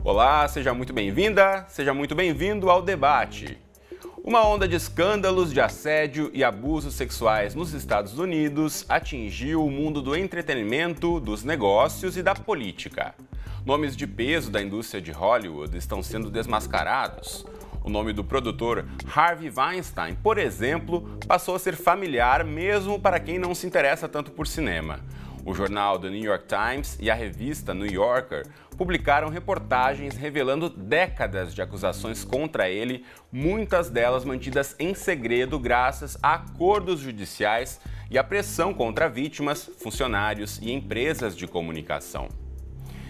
Olá, seja muito bem-vinda, seja muito bem-vindo ao debate. Uma onda de escândalos de assédio e abusos sexuais nos Estados Unidos atingiu o mundo do entretenimento, dos negócios e da política. Nomes de peso da indústria de Hollywood estão sendo desmascarados. O nome do produtor Harvey Weinstein, por exemplo, passou a ser familiar mesmo para quem não se interessa tanto por cinema. O jornal The New York Times e a revista New Yorker publicaram reportagens revelando décadas de acusações contra ele, muitas delas mantidas em segredo graças a acordos judiciais e a pressão contra vítimas, funcionários e empresas de comunicação.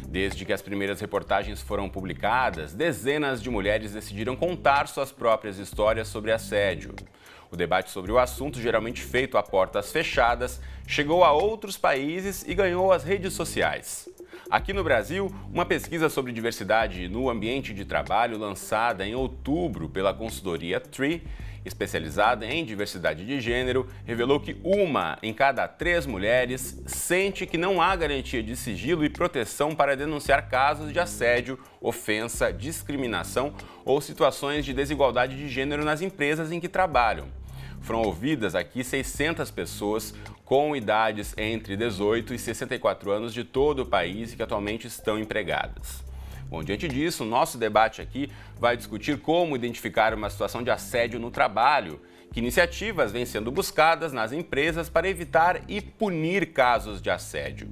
Desde que as primeiras reportagens foram publicadas, dezenas de mulheres decidiram contar suas próprias histórias sobre assédio. O debate sobre o assunto, geralmente feito a portas fechadas, chegou a outros países e ganhou as redes sociais. Aqui no Brasil, uma pesquisa sobre diversidade no ambiente de trabalho lançada em outubro pela consultoria TREE, especializada em diversidade de gênero, revelou que 1 em cada 3 mulheres sente que não há garantia de sigilo e proteção para denunciar casos de assédio, ofensa, discriminação ou situações de desigualdade de gênero nas empresas em que trabalham. Foram ouvidas aqui 600 pessoas com idades entre 18 e 64 anos de todo o país e que atualmente estão empregadas. Bom, diante disso, o nosso debate aqui vai discutir como identificar uma situação de assédio no trabalho, que iniciativas vêm sendo buscadas nas empresas para evitar e punir casos de assédio.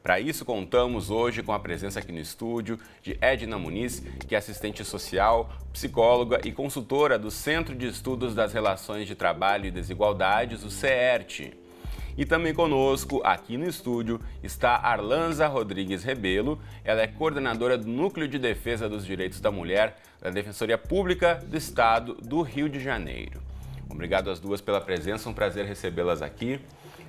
Para isso, contamos hoje com a presença aqui no estúdio de Edna Muniz, que é assistente social, psicóloga e consultora do Centro de Estudos das Relações de Trabalho e Desigualdades, o CERT. E também conosco, aqui no estúdio, está Arlanza Rodrigues Rebelo. Ela é coordenadora do Núcleo de Defesa dos Direitos da Mulher da Defensoria Pública do Estado do Rio de Janeiro. Obrigado às duas pela presença, um prazer recebê-las aqui.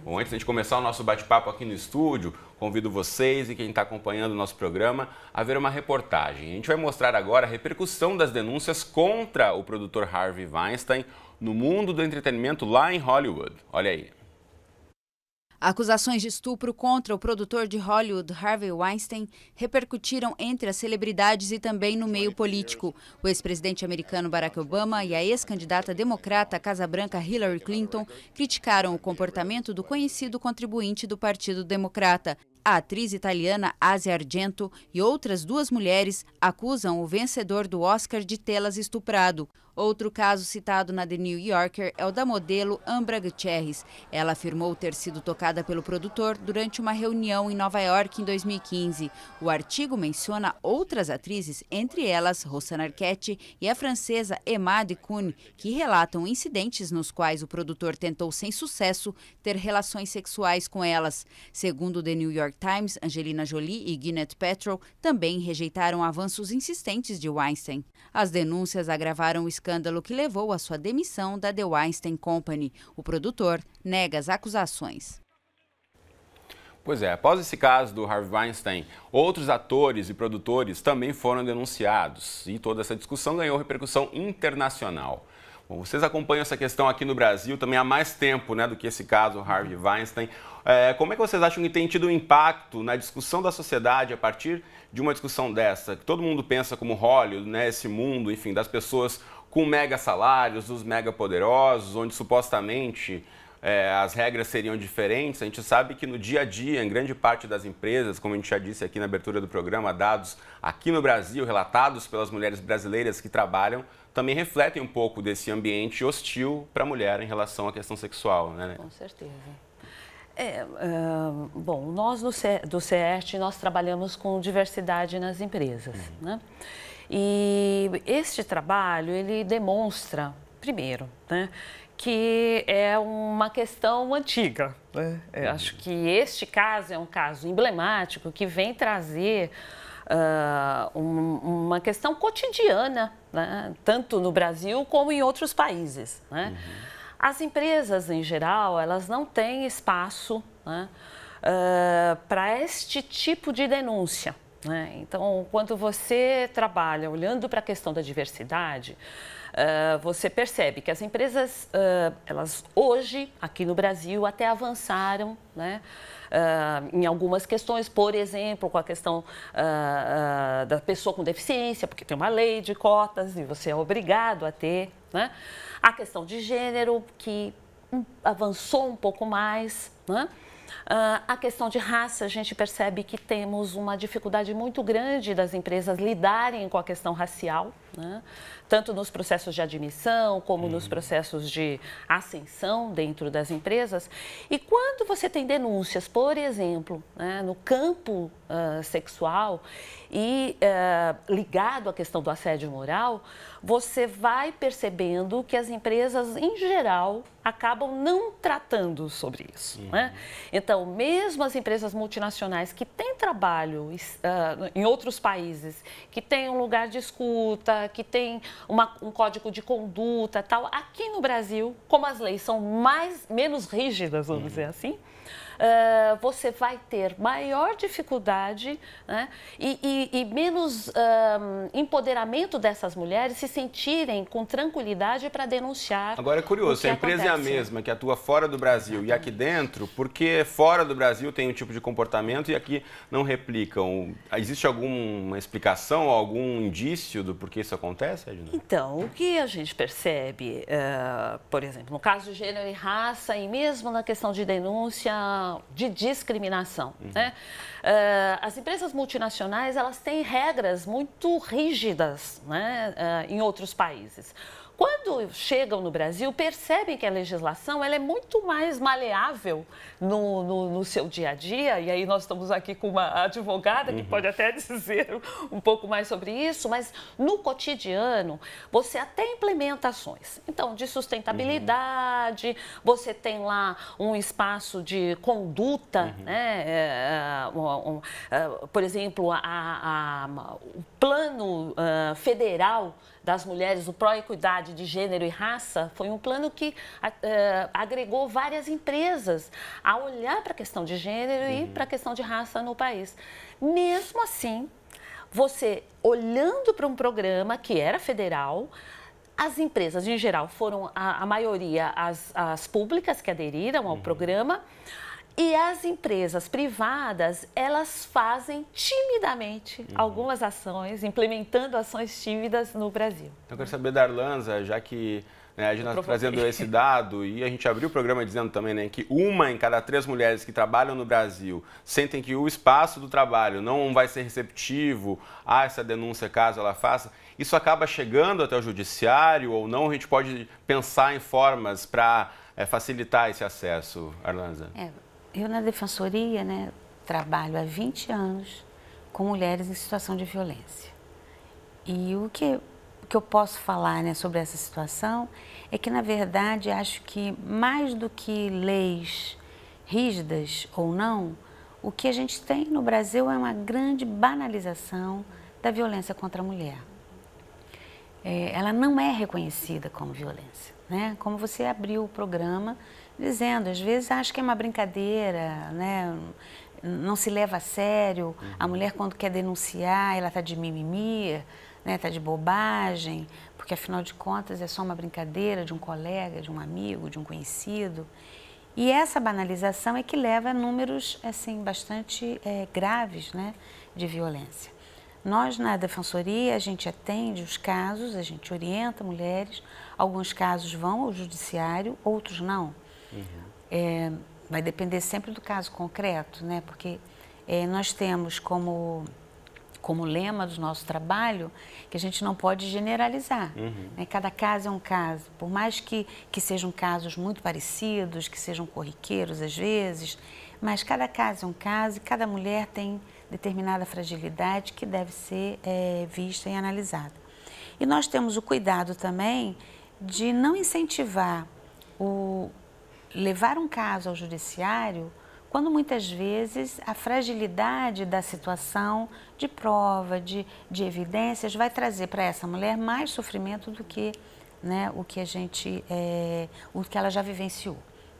Bom, antes de começar o nosso bate-papo aqui no estúdio, convido vocês e quem está acompanhando o nosso programa a ver uma reportagem. A gente vai mostrar agora a repercussão das denúncias contra o produtor Harvey Weinstein no mundo do entretenimento lá em Hollywood. Olha aí. Acusações de estupro contra o produtor de Hollywood, Harvey Weinstein, repercutiram entre as celebridades e também no meio político. O ex-presidente americano Barack Obama e a ex-candidata democrata à Casa Branca Hillary Clinton criticaram o comportamento do conhecido contribuinte do Partido Democrata. A atriz italiana Asia Argento e outras 2 mulheres acusam o vencedor do Oscar de tê-las estuprado. Outro caso citado na The New Yorker é o da modelo Ambra Gutierrez. Ela afirmou ter sido tocada pelo produtor durante uma reunião em Nova York em 2015. O artigo menciona outras atrizes, entre elas Rosanna Arquette e a francesa Emma de Cuny, que relatam incidentes nos quais o produtor tentou sem sucesso ter relações sexuais com elas. Segundo The New York Times, Angelina Jolie e Gwyneth Paltrow também rejeitaram avanços insistentes de Weinstein. As denúncias agravaram o escândalo que levou à sua demissão da The Weinstein Company. O produtor nega as acusações. Pois é, após esse caso do Harvey Weinstein, outros atores e produtores também foram denunciados e toda essa discussão ganhou repercussão internacional. Bom, vocês acompanham essa questão aqui no Brasil também há mais tempo, né, do que esse caso, Harvey Weinstein. Como é que vocês acham que tem tido um impacto na discussão da sociedade a partir de uma discussão dessa? Que todo mundo pensa como Hollywood, né, esse mundo, enfim, das pessoas com mega salários, dos mega poderosos, onde supostamente as regras seriam diferentes. A gente sabe que no dia a dia, em grande parte das empresas, como a gente já disse aqui na abertura do programa, dados aqui no Brasil, relatados pelas mulheres brasileiras que trabalham, também refletem um pouco desse ambiente hostil para a mulher em relação à questão sexual, né? Com certeza. Bom, nós do CERT, nós trabalhamos com diversidade nas empresas, né? E este trabalho, ele demonstra, primeiro, né, que é uma questão antiga, né? Eu acho que este caso é um caso emblemático que vem trazer uma questão cotidiana, né? Tanto no Brasil como em outros países, né? As empresas, em geral, elas não têm espaço, né, para este tipo de denúncia, né? Então, quando você trabalha olhando para a questão da diversidade, você percebe que as empresas, elas hoje, aqui no Brasil, até avançaram, né? Em algumas questões, por exemplo, com a questão da pessoa com deficiência, porque tem uma lei de cotas e você é obrigado a ter, né? A questão de gênero, que avançou um pouco mais, né? A questão de raça, a gente percebe que temos uma dificuldade muito grande das empresas lidarem com a questão racial, né? Tanto nos processos de admissão, como nos processos de ascensão dentro das empresas. E quando você tem denúncias, por exemplo, né, no campo sexual e ligado à questão do assédio moral, você vai percebendo que as empresas, em geral, acabam não tratando sobre isso, né? Então, mesmo as empresas multinacionais que têm trabalho em outros países, que têm um lugar de escuta, que têm um código de conduta, tal, aqui no Brasil, como as leis são menos rígidas, vamos dizer assim, você vai ter maior dificuldade, né, e menos empoderamento dessas mulheres se sentirem com tranquilidade para denunciar. Agora é curioso, se a empresa é a mesma que atua fora do Brasil e aqui dentro, por que fora do Brasil tem um tipo de comportamento e aqui não replicam? Existe alguma explicação, algum indício do porquê isso acontece, Edna? Então, o que a gente percebe, por exemplo, no caso de gênero e raça, e mesmo na questão de denúncia de discriminação, né? As empresas multinacionais, elas têm regras muito rígidas, né, em outros países. Quando chegam no Brasil, percebem que a legislação ela é muito mais maleável no seu dia a dia, e aí nós estamos aqui com uma advogada que pode até dizer um pouco mais sobre isso, mas no cotidiano você até implementa ações. Então, de sustentabilidade, você tem lá um espaço de conduta, né? Por exemplo, o plano federal das mulheres, o Pró-Equidade de Gênero e Raça, foi um plano que agregou várias empresas a olhar para a questão de gênero e para a questão de raça no país. Mesmo assim, você olhando para um programa que era federal, as empresas, em geral, foram a maioria as públicas que aderiram ao programa, e as empresas privadas, elas fazem timidamente algumas ações, implementando ações tímidas no Brasil. Eu quero saber da Arlanza, já que a gente está trazendo esse dado, e a gente abriu o programa dizendo também, né, que 1 em cada 3 mulheres que trabalham no Brasil sentem que o espaço do trabalho não vai ser receptivo a essa denúncia caso ela faça. Isso acaba chegando até o judiciário ou não? A gente pode pensar em formas para facilitar esse acesso, Arlanza? Eu, na Defensoria, né, trabalho há 20 anos com mulheres em situação de violência. E o que eu posso falar, né, sobre essa situação é que, na verdade, acho que mais do que leis rígidas ou não, o que a gente tem no Brasil é uma grande banalização da violência contra a mulher. Ela não é reconhecida como violência, né? Como você abriu o programa dizendo, às vezes acha que é uma brincadeira, né? Não se leva a sério. A mulher, quando quer denunciar, ela está de mimimi, né? Está de bobagem, porque afinal de contas é só uma brincadeira de um colega, de um amigo, de um conhecido. E essa banalização é que leva a números assim, bastante graves, né? De violência. Nós, na Defensoria, a gente atende os casos, a gente orienta mulheres, alguns casos vão ao judiciário, outros não. Vai depender sempre do caso concreto, né? Porque nós temos como lema do nosso trabalho que a gente não pode generalizar. Né? Cada caso é um caso, por mais que sejam casos muito parecidos, que sejam corriqueiros às vezes, mas cada caso é um caso e cada mulher tem determinada fragilidade que deve ser vista e analisada. E nós temos o cuidado também de não incentivar levar um caso ao judiciário quando muitas vezes a fragilidade da situação de prova, de evidências, vai trazer para essa mulher mais sofrimento do que, né, o que ela já vivenciou.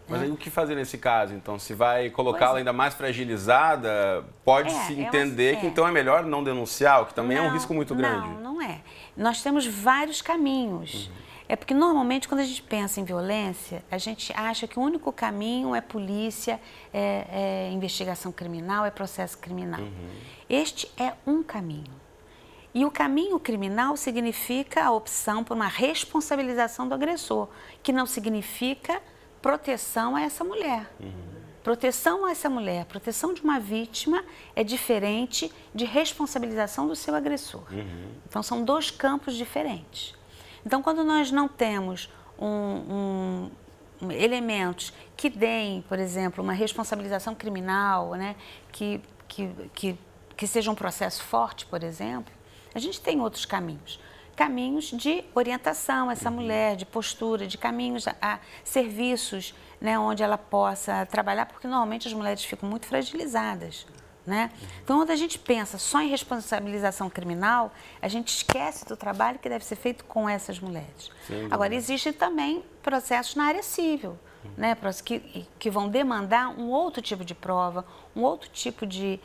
Mas aí o que fazer nesse caso, então? Se vai colocá-la ainda mais fragilizada, pode-se entender que então é melhor não denunciar, o que também é um risco muito grande. Não é. Nós temos vários caminhos. É porque normalmente quando a gente pensa em violência, a gente acha que o único caminho é polícia, é investigação criminal, é processo criminal. Este é um caminho. E o caminho criminal significa a opção por uma responsabilização do agressor, que não significa proteção a essa mulher. Proteção a essa mulher, proteção de uma vítima é diferente de responsabilização do seu agressor. Então são dois campos diferentes. Então, quando nós não temos elementos que deem, por exemplo, uma responsabilização criminal, né, que seja um processo forte, por exemplo, a gente tem outros caminhos. Caminhos de orientação a essa mulher, de postura, de caminhos a serviços, né, onde ela possa trabalhar, porque normalmente as mulheres ficam muito fragilizadas. Né? Então, quando a gente pensa só em responsabilização criminal, a gente esquece do trabalho que deve ser feito com essas mulheres. Agora, existem também processos na área civil, né? que vão demandar um outro tipo de prova, um outro tipo de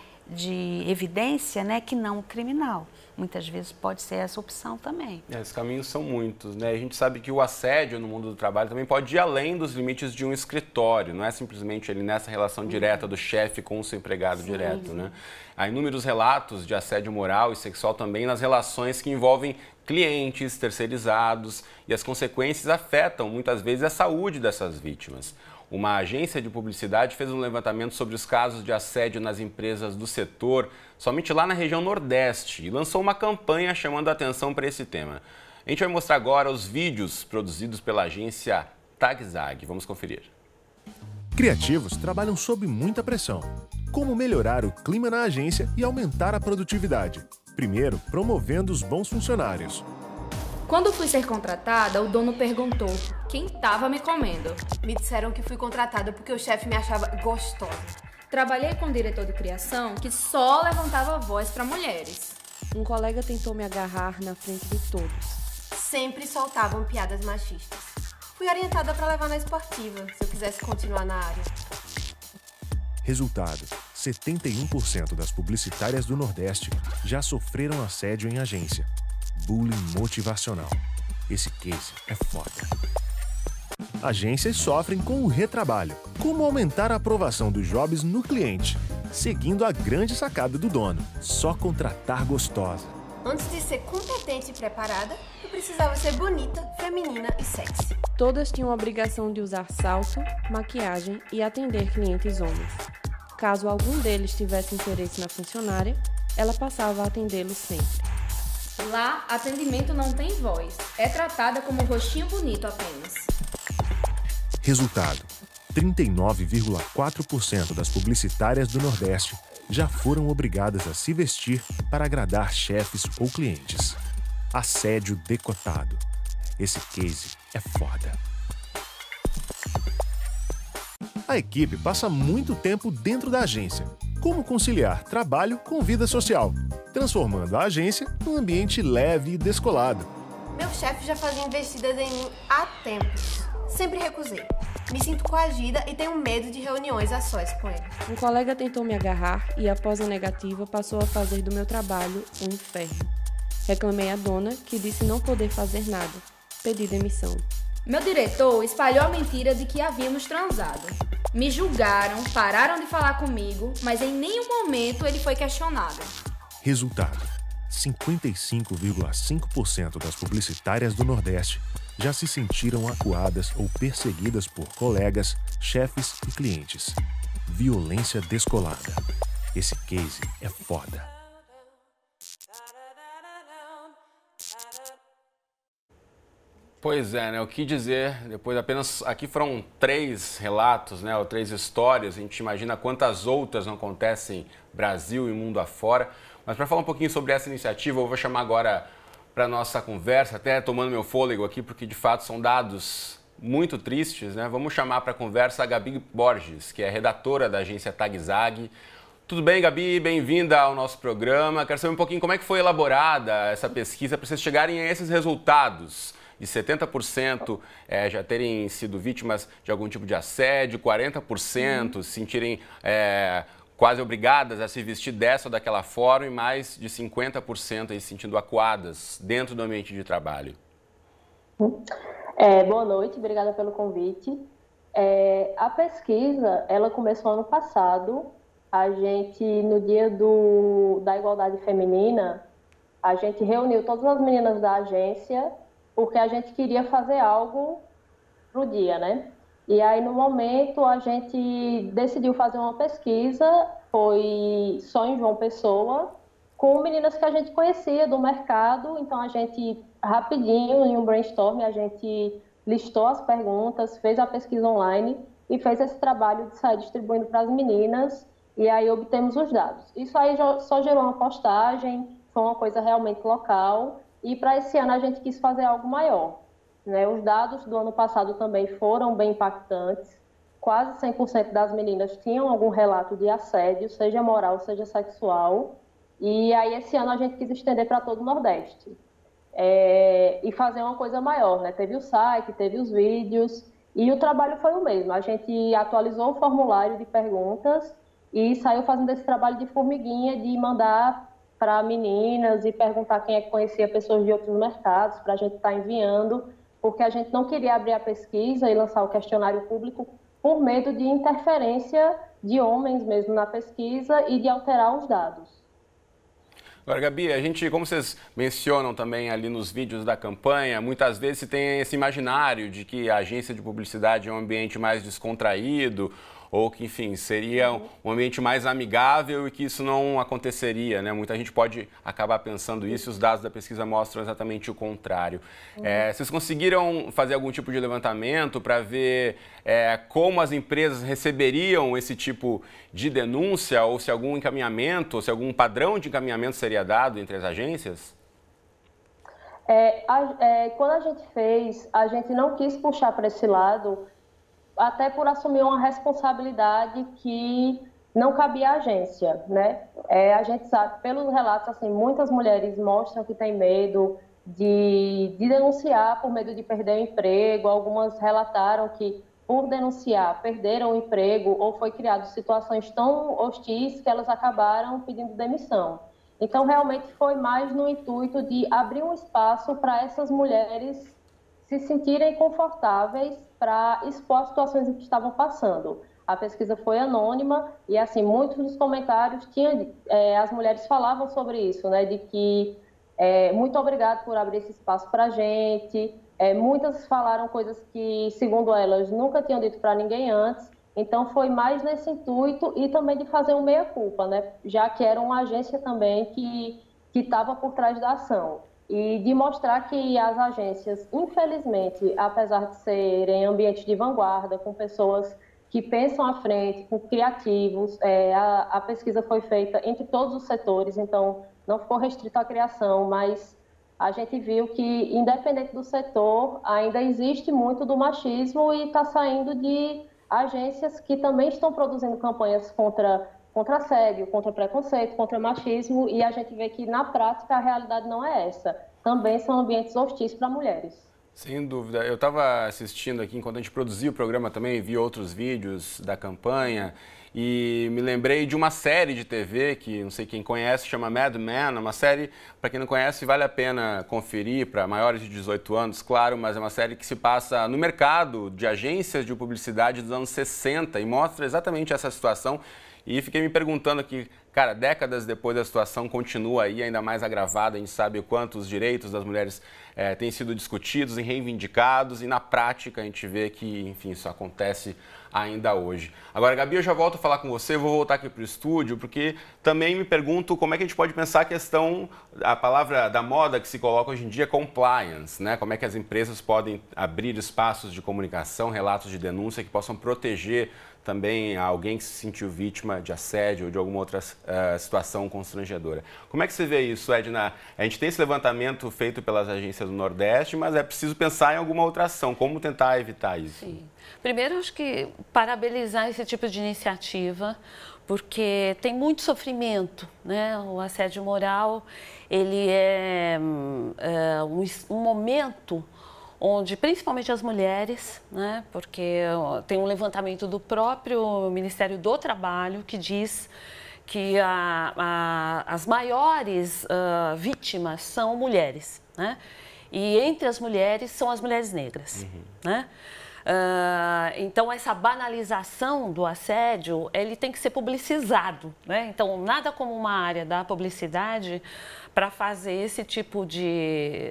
evidência, né? Que não o criminal. Muitas vezes pode ser essa opção também. Os caminhos são muitos, né? A gente sabe que o assédio no mundo do trabalho também pode ir além dos limites de um escritório, não é simplesmente ali nessa relação direta do chefe com o seu empregado direto, né? Há inúmeros relatos de assédio moral e sexual também nas relações que envolvem clientes, terceirizados, e as consequências afetam muitas vezes a saúde dessas vítimas. Uma agência de publicidade fez um levantamento sobre os casos de assédio nas empresas do setor, somente lá na região Nordeste, e lançou uma campanha chamando a atenção para esse tema. A gente vai mostrar agora os vídeos produzidos pela agência TagZag. Vamos conferir. Criativos trabalham sob muita pressão. Como melhorar o clima na agência e aumentar a produtividade? Primeiro, promovendo os bons funcionários. Quando fui ser contratada, o dono perguntou quem estava me comendo. Me disseram que fui contratada porque o chefe me achava gostosa. Trabalhei com um diretor de criação que só levantava a voz para mulheres. Um colega tentou me agarrar na frente de todos. Sempre soltavam piadas machistas. Fui orientada para levar na esportiva, se eu quisesse continuar na área. Resultado: 71% das publicitárias do Nordeste já sofreram assédio em agência. Bullying motivacional. Esse case é foda. Agências sofrem com o retrabalho. Como aumentar a aprovação dos jobs no cliente? Seguindo a grande sacada do dono: só contratar gostosa. Antes de ser competente e preparada, eu precisava ser bonita, feminina e sexy. Todas tinham a obrigação de usar salto, maquiagem e atender clientes homens. Caso algum deles tivesse interesse na funcionária, ela passava a atendê-lo sempre. Lá, atendimento não tem voz. É tratada como um rostinho bonito apenas. Resultado: 39,4% das publicitárias do Nordeste já foram obrigadas a se vestir para agradar chefes ou clientes. Assédio decotado. Esse case é foda. A equipe passa muito tempo dentro da agência. Como conciliar trabalho com vida social, transformando a agência num ambiente leve e descolado. Meu chefe já fazia investidas em mim há tempos. Sempre recusei. Me sinto coagida e tenho medo de reuniões a sós com ele. Um colega tentou me agarrar e, após a negativa, passou a fazer do meu trabalho um inferno. Reclamei à dona, que disse não poder fazer nada. Pedi demissão. Meu diretor espalhou a mentira de que havíamos transado. Me julgaram, pararam de falar comigo, mas em nenhum momento ele foi questionado. Resultado: 55,5% das publicitárias do Nordeste já se sentiram acuadas ou perseguidas por colegas, chefes e clientes. Violência descolada. Esse case é foda. Pois é, né? O que dizer? Depois apenas aqui foram 3 relatos, né? Ou 3 histórias. A gente imagina quantas outras não acontecem Brasil e mundo afora. Mas para falar um pouquinho sobre essa iniciativa, eu vou chamar agora para nossa conversa, até tomando meu fôlego aqui, porque de fato são dados muito tristes, né? Vamos chamar para a conversa a Gabi Borges, que é redatora da agência TagZag. Tudo bem, Gabi? Bem-vinda ao nosso programa. Quero saber um pouquinho como é que foi elaborada essa pesquisa para vocês chegarem a esses resultados de 70% já terem sido vítimas de algum tipo de assédio, 40% se sentirem quase obrigadas a se vestir dessa ou daquela forma e mais de 50% aí se sentindo acuadas dentro do ambiente de trabalho. Boa noite, obrigada pelo convite. A pesquisa, ela começou ano passado. A gente, no dia da igualdade feminina, a gente reuniu todas as meninas da agência porque a gente queria fazer algo pro dia, né? E aí, no momento, a gente decidiu fazer uma pesquisa, foi só em João Pessoa, com meninas que a gente conhecia do mercado. Então, a gente, rapidinho, em um brainstorm, a gente listou as perguntas, fez a pesquisa online e fez esse trabalho de sair distribuindo para as meninas, e aí obtemos os dados. Isso aí só gerou uma postagem, foi uma coisa realmente local, e para esse ano a gente quis fazer algo maior, né? Os dados do ano passado também foram bem impactantes. Quase 100% das meninas tinham algum relato de assédio, seja moral, seja sexual. E aí esse ano a gente quis estender para todo o Nordeste. E fazer uma coisa maior, né? Teve o site, teve os vídeos, e o trabalho foi o mesmo. A gente atualizou o formulário de perguntas e saiu fazendo esse trabalho de formiguinha, de mandar para meninas e perguntar quem é que conhecia pessoas de outros mercados, para a gente estar enviando, porque a gente não queria abrir a pesquisa e lançar o questionário público por medo de interferência de homens mesmo na pesquisa e de alterar os dados. Agora, Gabi, a gente, como vocês mencionam também ali nos vídeos da campanha, muitas vezes se tem esse imaginário de que a agência de publicidade é um ambiente mais descontraído, ou que, enfim, seria um ambiente mais amigável e que isso não aconteceria, né? Muita gente pode acabar pensando isso e os dados da pesquisa mostram exatamente o contrário. Vocês conseguiram fazer algum tipo de levantamento para ver como as empresas receberiam esse tipo de denúncia ou se algum encaminhamento, ou se algum padrão de encaminhamento seria dado entre as agências? Quando a gente fez, a gente não quis puxar para esse lado, até por assumir uma responsabilidade que não cabia à agência, né? A gente sabe, pelos relatos, assim, muitas mulheres mostram que têm medo de denunciar por medo de perder o emprego. Algumas relataram que, por denunciar, perderam o emprego ou foi criado situações tão hostis que elas acabaram pedindo demissão. Então, realmente foi mais no intuito de abrir um espaço para essas mulheres se sentirem confortáveis para expor as situações em que estavam passando. A pesquisa foi anônima e, assim, muitos dos comentários as mulheres falavam sobre isso, né, de que muito obrigado por abrir esse espaço para a gente. Muitas falaram coisas que, segundo elas, nunca tinham dito para ninguém antes. Então, foi mais nesse intuito e também de fazer um meia-culpa, né, já que era uma agência também que estava por trás da ação. E de mostrar que as agências, infelizmente, apesar de serem ambientes de vanguarda, com pessoas que pensam à frente, com criativos, a pesquisa foi feita entre todos os setores, então não ficou restrito à criação, mas a gente viu que, independente do setor, ainda existe muito do machismo e está saindo de agências que também estão produzindo campanhas contra assédio, contra preconceito, contra machismo, e a gente vê que, na prática, a realidade não é essa. Também são ambientes hostis para mulheres. Sem dúvida. Eu estava assistindo aqui, enquanto a gente produzia o programa também, vi outros vídeos da campanha e me lembrei de uma série de TV que, não sei quem conhece, chama Mad Men. É uma série, para quem não conhece, vale a pena conferir, para maiores de 18 anos, claro, mas é uma série que se passa no mercado de agências de publicidade dos anos 60 e mostra exatamente essa situação. E fiquei me perguntando aqui, cara, décadas depois a situação continua aí, ainda mais agravada. A gente sabe o quanto os direitos das mulheres têm sido discutidos e reivindicados, e na prática a gente vê que, enfim, isso acontece ainda hoje. Agora, Gabi, eu já volto a falar com você, vou voltar aqui para o estúdio, porque também me pergunto como é que a gente pode pensar a questão, a palavra da moda que se coloca hoje em dia, compliance, né? Como é que as empresas podem abrir espaços de comunicação, relatos de denúncia que possam proteger também alguém que se sentiu vítima de assédio ou de alguma outra situação constrangedora. Como é que você vê isso, Edna? A gente tem esse levantamento feito pelas agências do Nordeste, mas é preciso pensar em alguma outra ação. Como tentar evitar isso? Sim. Primeiro, acho que parabenizar esse tipo de iniciativa, porque tem muito sofrimento, né? O assédio moral, ele é um momento onde principalmente as mulheres, né, porque tem um levantamento do próprio Ministério do Trabalho que diz que as maiores vítimas são mulheres, né? E entre as mulheres são as mulheres negras, né? Então, essa banalização do assédio, ele tem que ser publicizado, né? Então, nada como uma área da publicidade para fazer esse tipo de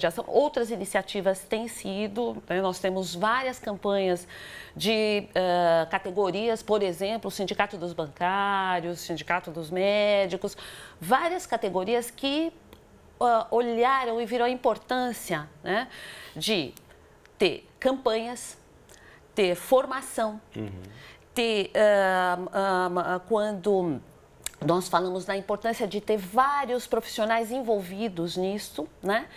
ação. Outras iniciativas têm sido, né? Nós temos várias campanhas de categorias, por exemplo, o Sindicato dos Bancários, o Sindicato dos Médicos, várias categorias que olharam e viram a importância, né, de ter campanhas, ter formação, ter, quando nós falamos da importância de ter vários profissionais envolvidos nisso, né?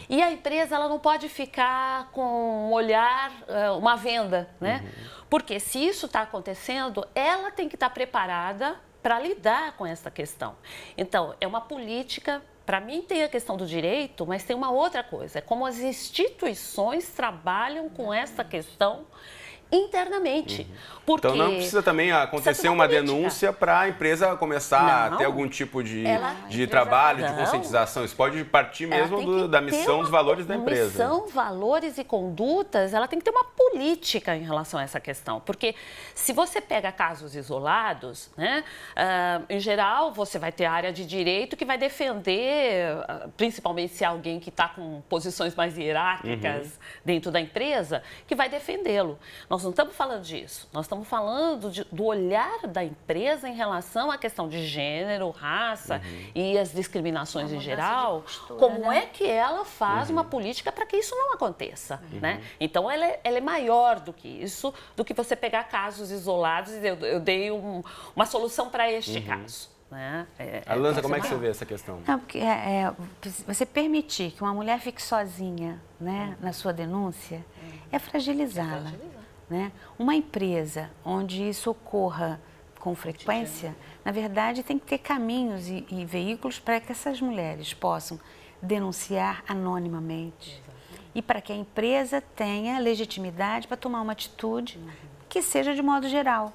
E a empresa, ela não pode ficar com um olhar, uma venda, né? Porque se isso está acontecendo, ela tem que estar preparada para lidar com essa questão. Então, é uma política. Para mim tem a questão do direito, mas tem uma outra coisa, é como as instituições trabalham com essa questão internamente. Porque então não precisa também acontecer uma denúncia para a empresa começar a ter algum tipo de trabalho, de conscientização. Isso pode partir mesmo da missão, dos valores da empresa. Missão, valores e condutas, ela tem que ter uma política em relação a essa questão. Porque se você pega casos isolados, né, em geral você vai ter a área de direito que vai defender, principalmente se é alguém que está com posições mais hierárquicas dentro da empresa, que vai defendê-lo. Nós não estamos falando disso, nós estamos falando do olhar da empresa em relação à questão de gênero, raça e as discriminações em geral, postura, como é que ela faz uma política para que isso não aconteça, né? Então, ela é maior do que isso, do que você pegar casos isolados e eu dei uma solução para este caso. Né? Alanza, como é que você vê essa questão? Não, porque você permitir que uma mulher fique sozinha, né, na sua denúncia é fragilizá-la. Né? Uma empresa onde isso ocorra com frequência, na verdade, tem que ter caminhos e veículos para que essas mulheres possam denunciar anonimamente e para que a empresa tenha legitimidade para tomar uma atitude que seja de modo geral,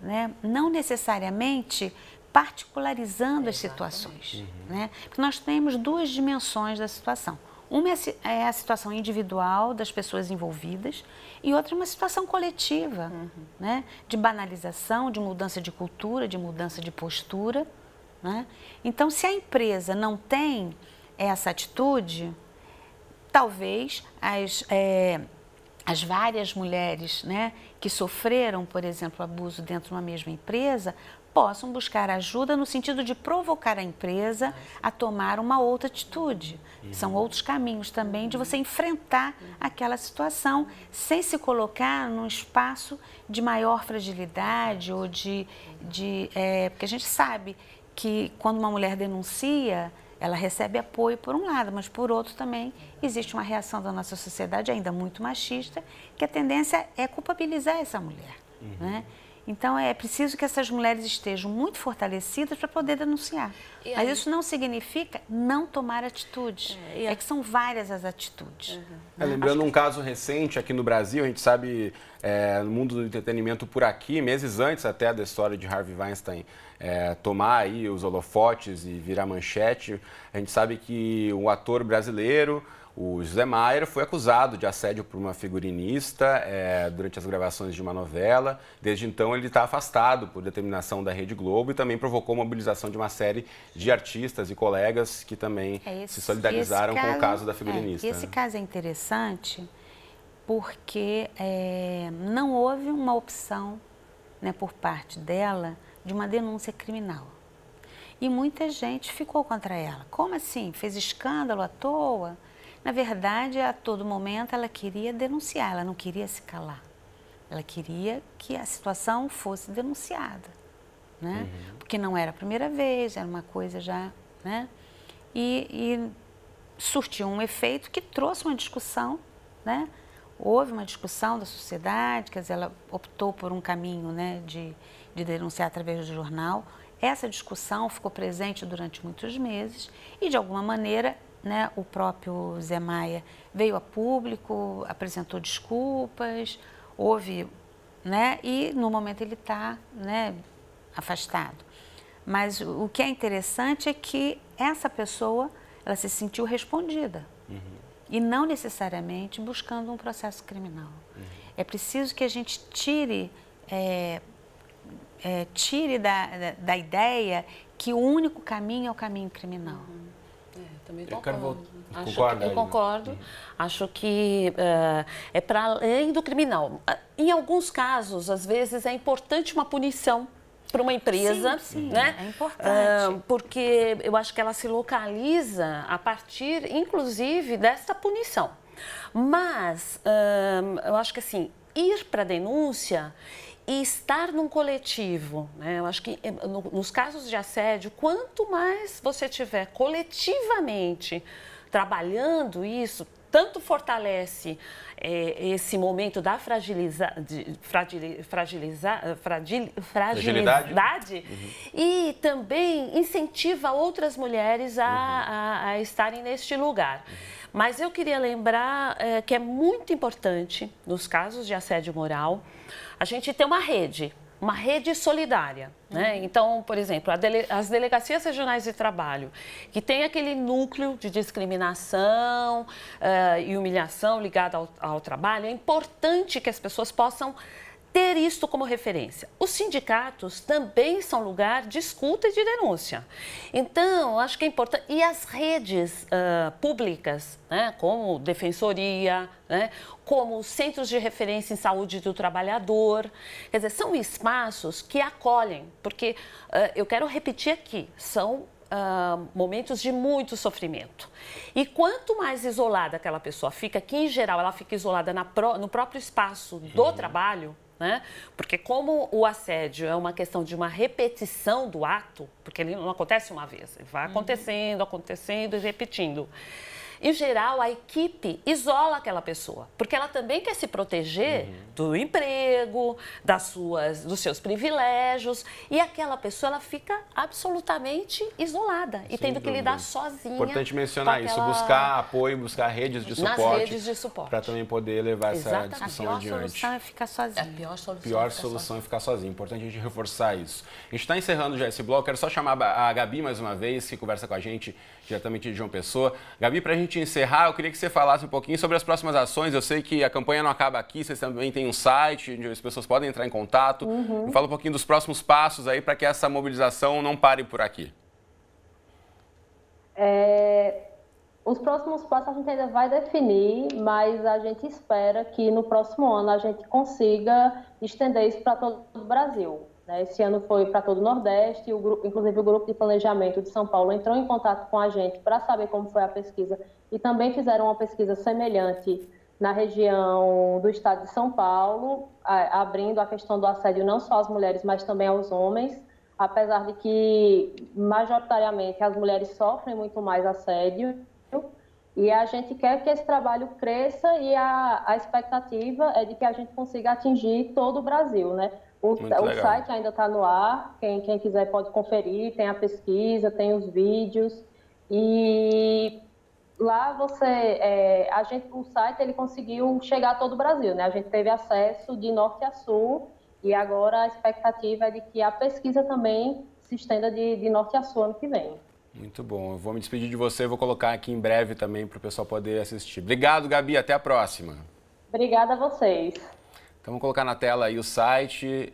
né? Não necessariamente particularizando as situações, né? Porque nós temos duas dimensões da situação. Uma é a situação individual das pessoas envolvidas e outra é uma situação coletiva, né? De banalização, de mudança de cultura, de mudança de postura, né? Então, se a empresa não tem essa atitude, talvez as várias mulheres, né, que sofreram, por exemplo, abuso dentro de uma mesma empresa, possam buscar ajuda no sentido de provocar a empresa a tomar uma outra atitude. São outros caminhos também de você enfrentar aquela situação sem se colocar num espaço de maior fragilidade ou porque a gente sabe que quando uma mulher denuncia, ela recebe apoio por um lado, mas por outro também existe uma reação da nossa sociedade ainda muito machista, que a tendência é culpabilizar essa mulher, né? Então, é preciso que essas mulheres estejam muito fortalecidas para poder denunciar. Mas isso não significa não tomar atitudes. É que são várias as atitudes. Lembrando um caso recente aqui no Brasil, a gente sabe, no mundo do entretenimento por aqui, meses antes até da história de Harvey Weinstein tomar aí os holofotes e virar manchete, a gente sabe que um ator brasileiro, o José Maier, foi acusado de assédio por uma figurinista durante as gravações de uma novela. Desde então, ele está afastado por determinação da Rede Globo e também provocou a mobilização de uma série de artistas e colegas que também se solidarizaram com o caso da figurinista. Esse caso é interessante porque não houve uma opção, né, por parte dela de uma denúncia criminal. E muita gente ficou contra ela. Como assim? Fez escândalo à toa? Na verdade, a todo momento ela queria denunciar, ela não queria se calar. Ela queria que a situação fosse denunciada, né? Porque não era a primeira vez, era uma coisa já, né? E surtiu um efeito que trouxe uma discussão, né? Houve uma discussão da sociedade, quer dizer, ela optou por um caminho, né, de denunciar através do jornal. Essa discussão ficou presente durante muitos meses e, de alguma maneira, né, o próprio Zé Maia veio a público, apresentou desculpas, houve, né, e no momento ele está, né, afastado. Mas o que é interessante é que essa pessoa, ela se sentiu respondida e não necessariamente buscando um processo criminal. É preciso que a gente tire da ideia que o único caminho é o caminho criminal. Também concordo. Eu concordo. Acho que é para além do criminal. Em alguns casos, às vezes, é importante uma punição para uma empresa, sim, né? É importante. Porque eu acho que ela se localiza a partir, inclusive, dessa punição. Mas eu acho que assim, ir para a denúncia e estar num coletivo, né? Eu acho que nos casos de assédio, quanto mais você tiver coletivamente trabalhando isso, tanto fortalece esse momento da fragilidade e também incentiva outras mulheres a estarem neste lugar. Mas eu queria lembrar que é muito importante, nos casos de assédio moral, a gente ter uma rede solidária, né? Então, por exemplo, as delegacias regionais de trabalho, que tem aquele núcleo de discriminação e humilhação ligado ao trabalho, é importante que as pessoas possam ter isto como referência. Os sindicatos também são lugar de escuta e de denúncia. Então, acho que é importante. E as redes públicas, né, como defensoria, né, como centros de referência em saúde do trabalhador, quer dizer, são espaços que acolhem, porque eu quero repetir aqui, são momentos de muito sofrimento. E quanto mais isolada aquela pessoa fica, que em geral ela fica isolada no próprio espaço do trabalho, né? Porque como o assédio é uma questão de uma repetição do ato, porque ele não acontece uma vez, ele vai acontecendo e repetindo. Em geral, a equipe isola aquela pessoa, porque ela também quer se proteger do emprego, dos seus privilégios, e aquela pessoa ela fica absolutamente isolada e tendo que lidar sozinha. Importante mencionar isso, buscar apoio, buscar redes de suporte. Nas redes de suporte. Para também poder levar essa discussão adiante. A pior solução é ficar sozinho. A pior solução é ficar sozinho. Importante a gente reforçar isso. A gente está encerrando já esse bloco. Quero só chamar a Gabi mais uma vez, que conversa com a gente diretamente de João Pessoa. Gabi, para a gente encerrar, eu queria que você falasse um pouquinho sobre as próximas ações. Eu sei que a campanha não acaba aqui, vocês também têm um site onde as pessoas podem entrar em contato. Me fala um pouquinho dos próximos passos aí para que essa mobilização não pare por aqui. Os próximos passos a gente ainda vai definir, mas a gente espera que no próximo ano a gente consiga estender isso para todo o Brasil. Esse ano foi para todo o Nordeste, inclusive o Grupo de Planejamento de São Paulo entrou em contato com a gente para saber como foi a pesquisa e também fizeram uma pesquisa semelhante na região do estado de São Paulo, abrindo a questão do assédio não só às mulheres, mas também aos homens, apesar de que majoritariamente as mulheres sofrem muito mais assédio. E a gente quer que esse trabalho cresça e a expectativa é de que a gente consiga atingir todo o Brasil, né? O site ainda está no ar, quem quiser pode conferir, tem a pesquisa, tem os vídeos. E lá o site ele conseguiu chegar a todo o Brasil, né? A gente teve acesso de norte a sul e agora a expectativa é de que a pesquisa também se estenda de norte a sul ano que vem. Muito bom. Eu vou me despedir de você, vou colocar aqui em breve também para o pessoal poder assistir. Obrigado, Gabi. Até a próxima. Obrigada a vocês. Então, vou colocar na tela aí o site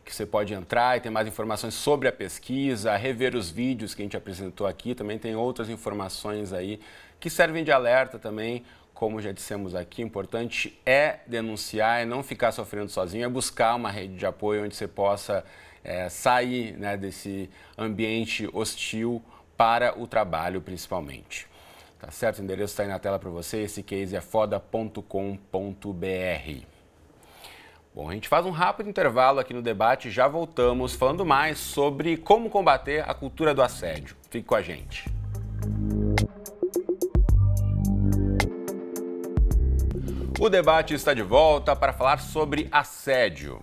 que você pode entrar e ter mais informações sobre a pesquisa, rever os vídeos que a gente apresentou aqui. Também tem outras informações aí que servem de alerta também. Como já dissemos aqui, o importante é denunciar, é não ficar sofrendo sozinho, é buscar uma rede de apoio onde você possa sair, né, desse ambiente hostil para o trabalho, principalmente. Tá certo? O endereço está aí na tela para você. Esse case é foda.com.br. Bom, a gente faz um rápido intervalo aqui no debate e já voltamos falando mais sobre como combater a cultura do assédio. Fique com a gente. O debate está de volta para falar sobre assédio.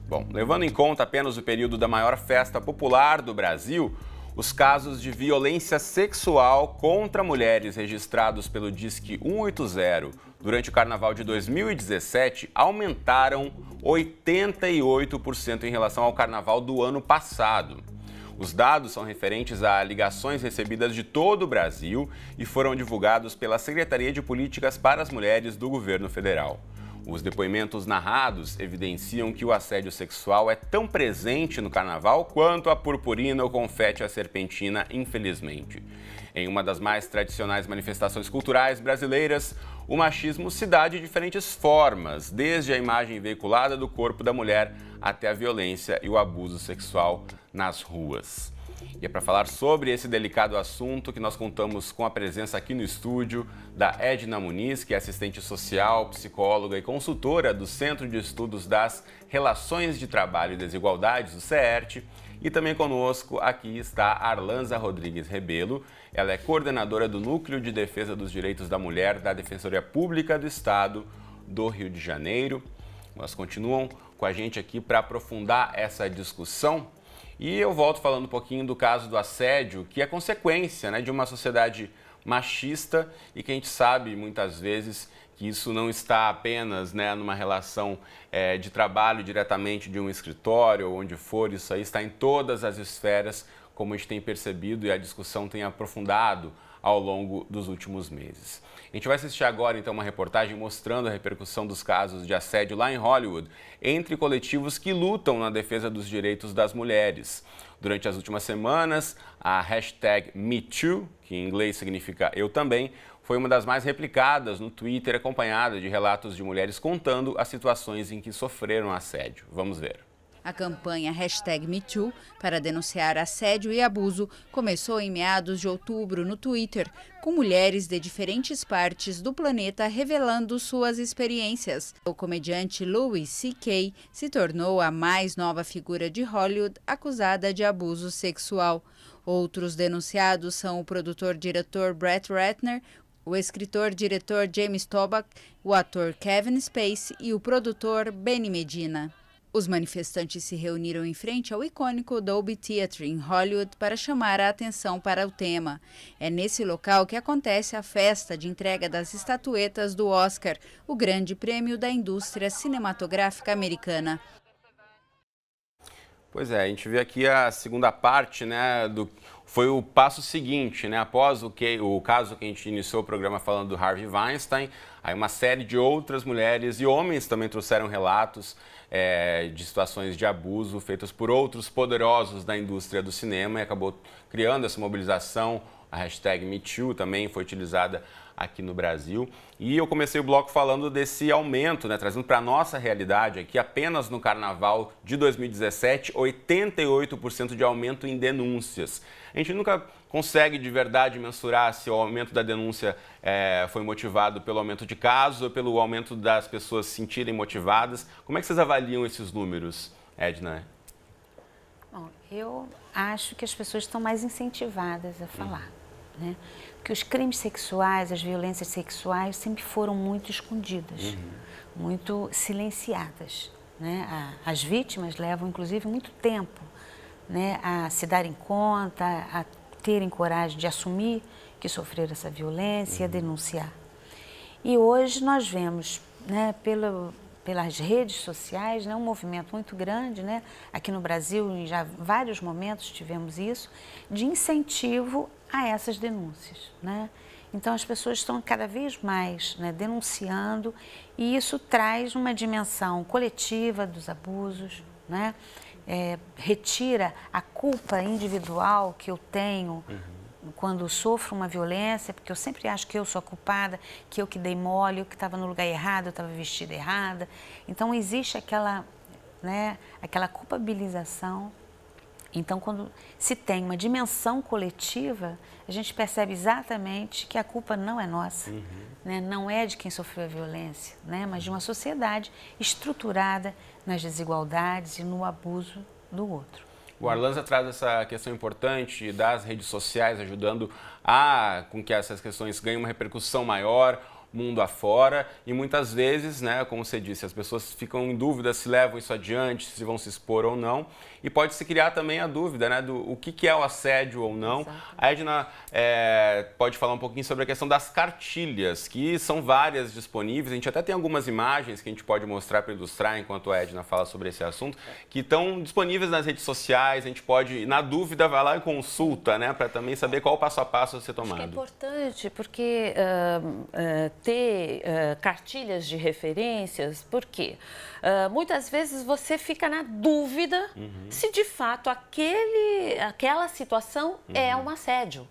Bom, levando em conta apenas o período da maior festa popular do Brasil, Os casos de violência sexual contra mulheres registrados pelo Disque 180 durante o Carnaval de 2017 aumentaram 88% em relação ao Carnaval do ano passado. Os dados são referentes a ligações recebidas de todo o Brasil e foram divulgados pela Secretaria de Políticas para as Mulheres do Governo Federal. Os depoimentos narrados evidenciam que o assédio sexual é tão presente no Carnaval quanto a purpurina, o confete e a serpentina, infelizmente. Em uma das mais tradicionais manifestações culturais brasileiras, o machismo se dá de diferentes formas, desde a imagem veiculada do corpo da mulher até a violência e o abuso sexual nas ruas. E é para falar sobre esse delicado assunto que nós contamos com a presença aqui no estúdio da Edna Muniz, que é assistente social, psicóloga e consultora do Centro de Estudos das Relações de Trabalho e Desigualdades, o CERT. E também conosco aqui está Arlanza Rodrigues Rebelo. Ela é coordenadora do Núcleo de Defesa dos Direitos da Mulher da Defensoria Pública do Estado do Rio de Janeiro. Elas continuam com a gente aqui para aprofundar essa discussão. E eu volto falando um pouquinho do caso do assédio, que é consequência, de uma sociedade machista e que a gente sabe muitas vezes que isso não está apenas numa relação de trabalho diretamente de um escritório ou onde for, isso aí está em todas as esferas, como a gente tem percebido e a discussão tem aprofundado ao longo dos últimos meses. A gente vai assistir agora, então, uma reportagem mostrando a repercussão dos casos de assédio lá em Hollywood, entre coletivos que lutam na defesa dos direitos das mulheres. Durante as últimas semanas, a hashtag MeToo, que em inglês significa Eu Também, foi uma das mais replicadas no Twitter, acompanhada de relatos de mulheres contando as situações em que sofreram assédio. Vamos ver. A campanha #MeToo para denunciar assédio e abuso começou em meados de outubro no Twitter, com mulheres de diferentes partes do planeta revelando suas experiências. O comediante Louis C.K. se tornou a mais nova figura de Hollywood acusada de abuso sexual. Outros denunciados são o produtor-diretor Brett Ratner, o escritor-diretor James Toback, o ator Kevin Spacey e o produtor Benny Medina. Os manifestantes se reuniram em frente ao icônico Dolby Theatre em Hollywood para chamar a atenção para o tema. É nesse local que acontece a festa de entrega das estatuetas do Oscar, o grande prêmio da indústria cinematográfica americana. Pois é, a gente vê aqui a segunda parte, foi o passo seguinte, após o caso que a gente iniciou o programa falando do Harvey Weinstein, aí uma série de outras mulheres e homens também trouxeram relatos de situações de abuso feitas por outros poderosos da indústria do cinema e acabou criando essa mobilização. A hashtag MeToo também foi utilizada aqui no Brasil. E eu comecei o bloco falando desse aumento, trazendo para a nossa realidade aqui, apenas no Carnaval de 2017, 88% de aumento em denúncias. A gente nunca consegue de verdade mensurar se o aumento da denúncia foi motivado pelo aumento de casos ou pelo aumento das pessoas se sentirem motivadas. Como é que vocês avaliam esses números, Edna? Bom, eu acho que as pessoas estão mais incentivadas a falar, Porque os crimes sexuais, as violências sexuais sempre foram muito escondidas, muito silenciadas, As vítimas levam, inclusive, muito tempo, a se darem conta, a terem coragem de assumir que sofreram essa violência e a denunciar. E hoje nós vemos, pelas redes sociais, um movimento muito grande, aqui no Brasil, em já vários momentos tivemos isso, de incentivo a essas denúncias, Então as pessoas estão cada vez mais denunciando e isso traz uma dimensão coletiva dos abusos, retira a culpa individual que eu tenho quando sofro uma violência, porque eu sempre acho que eu sou a culpada, que eu que dei mole, eu que estava no lugar errado, eu estava vestida errada. Então existe aquela culpabilização. Então, quando se tem uma dimensão coletiva, a gente percebe exatamente que a culpa não é nossa, não é de quem sofreu a violência, mas de uma sociedade estruturada nas desigualdades e no abuso do outro. O Arlanza traz essa questão importante das redes sociais, ajudando com que essas questões ganhem uma repercussão maior, mundo afora e muitas vezes, né, como você disse, as pessoas ficam em dúvida se levam isso adiante, se vão se expor ou não, e pode se criar também a dúvida, né, do o que é o assédio ou não. Exato. A Edna pode falar um pouquinho sobre a questão das cartilhas, que são várias disponíveis, a gente até tem algumas imagens que a gente pode mostrar para ilustrar enquanto a Edna fala sobre esse assunto, que estão disponíveis nas redes sociais, a gente pode, na dúvida, vai lá e consulta, né, para também saber qual o passo a passo a ser tomado. Acho que é importante, porque ter cartilhas de referências, porque muitas vezes você fica na dúvida se de fato aquela situação é um assédio.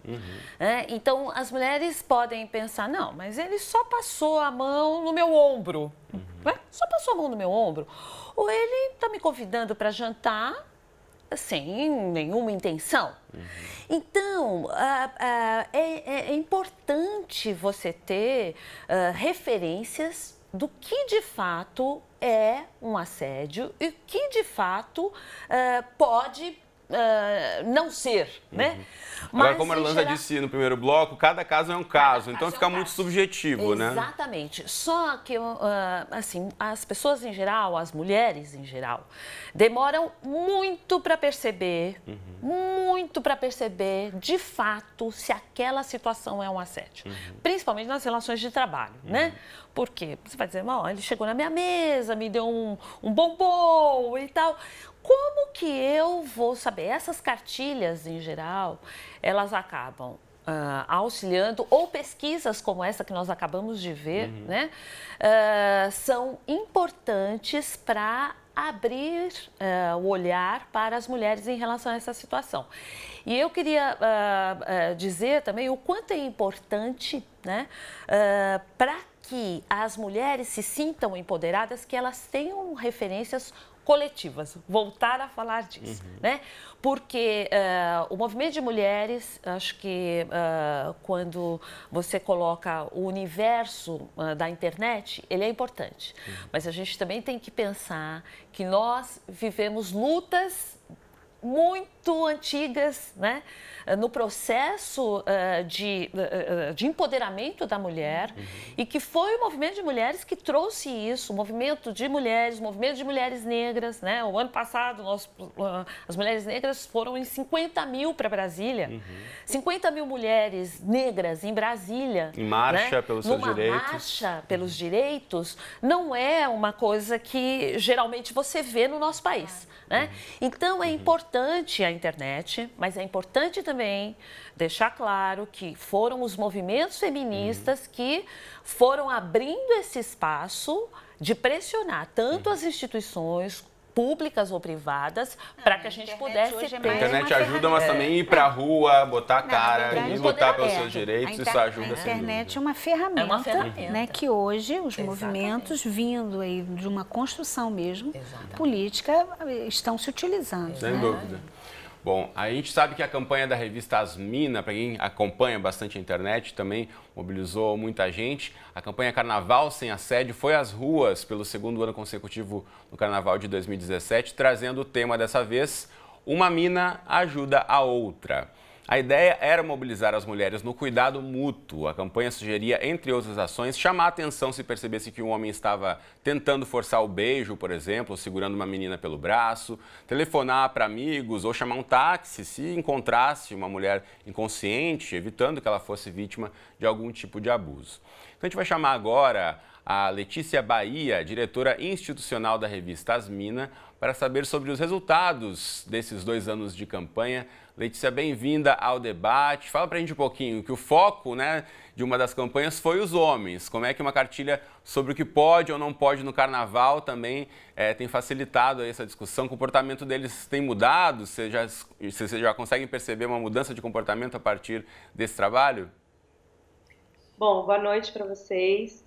Então, as mulheres podem pensar, não, mas ele só passou a mão no meu ombro, né? Só passou a mão no meu ombro. Ou ele está me convidando para jantar sem nenhuma intenção. Então, é importante você ter referências do que de fato é um assédio e o que de fato pode não ser, né? Mas, agora, como a Orlando disse no primeiro bloco, cada caso é um caso, então fica muito subjetivo, né? Exatamente. Só que, assim, as pessoas em geral, as mulheres em geral, demoram muito para perceber, de fato, se aquela situação é um assédio. Principalmente nas relações de trabalho, né? Porque você vai dizer, ele chegou na minha mesa, me deu um bombom e tal. Como que eu vou saber? Essas cartilhas, em geral, elas acabam auxiliando, ou pesquisas como essa que nós acabamos de ver, né, são importantes para abrir o olhar para as mulheres em relação a essa situação. E eu queria dizer também o quanto é importante, né, para que as mulheres se sintam empoderadas, que elas tenham referências coletivas, voltar a falar disso, né? Porque o movimento de mulheres, acho que quando você coloca o universo da internet, ele é importante. Mas a gente também tem que pensar que nós vivemos lutas muito antigas, né? No processo de empoderamento da mulher, e que foi o movimento de mulheres que trouxe isso, o movimento de mulheres negras, né? O ano passado, as mulheres negras foram em 50 mil para Brasília, 50 mil mulheres negras em Brasília. Em marcha, né? Pelos seus direitos. Marcha pelos direitos não é uma coisa que geralmente você vê no nosso país, né? Então, é importante a internet, mas é importante também deixar claro que foram os movimentos feministas que foram abrindo esse espaço de pressionar tanto as instituições públicas ou privadas para que a gente pudesse ter... A internet ajuda, mas também ir para a rua, botar a cara e lutar pelos seus direitos, isso ajuda. A internet é uma ferramenta, né, que hoje os movimentos vindo aí de uma construção mesmo política estão se utilizando. Sem dúvida. Bom, a gente sabe que a campanha da revista Asmina, para quem acompanha bastante a internet, também mobilizou muita gente. A campanha Carnaval Sem Assédio foi às ruas pelo segundo ano consecutivo no Carnaval de 2017, trazendo o tema dessa vez, Uma Mina Ajuda a Outra. A ideia era mobilizar as mulheres no cuidado mútuo. A campanha sugeria, entre outras ações, chamar a atenção se percebesse que um homem estava tentando forçar o beijo, por exemplo, ou segurando uma menina pelo braço, telefonar para amigos ou chamar um táxi se encontrasse uma mulher inconsciente, evitando que ela fosse vítima de algum tipo de abuso. Então a gente vai chamar agora a Letícia Bahia, diretora institucional da revista Asmina, para saber sobre os resultados desses 2 anos de campanha. Letícia, bem-vinda ao debate. Fala para a gente um pouquinho que o foco, né, de uma das campanhas foi os homens. Como é que uma cartilha sobre o que pode ou não pode no Carnaval também tem facilitado essa discussão? O comportamento deles tem mudado? Vocês já conseguem perceber uma mudança de comportamento a partir desse trabalho? Bom, boa noite para vocês.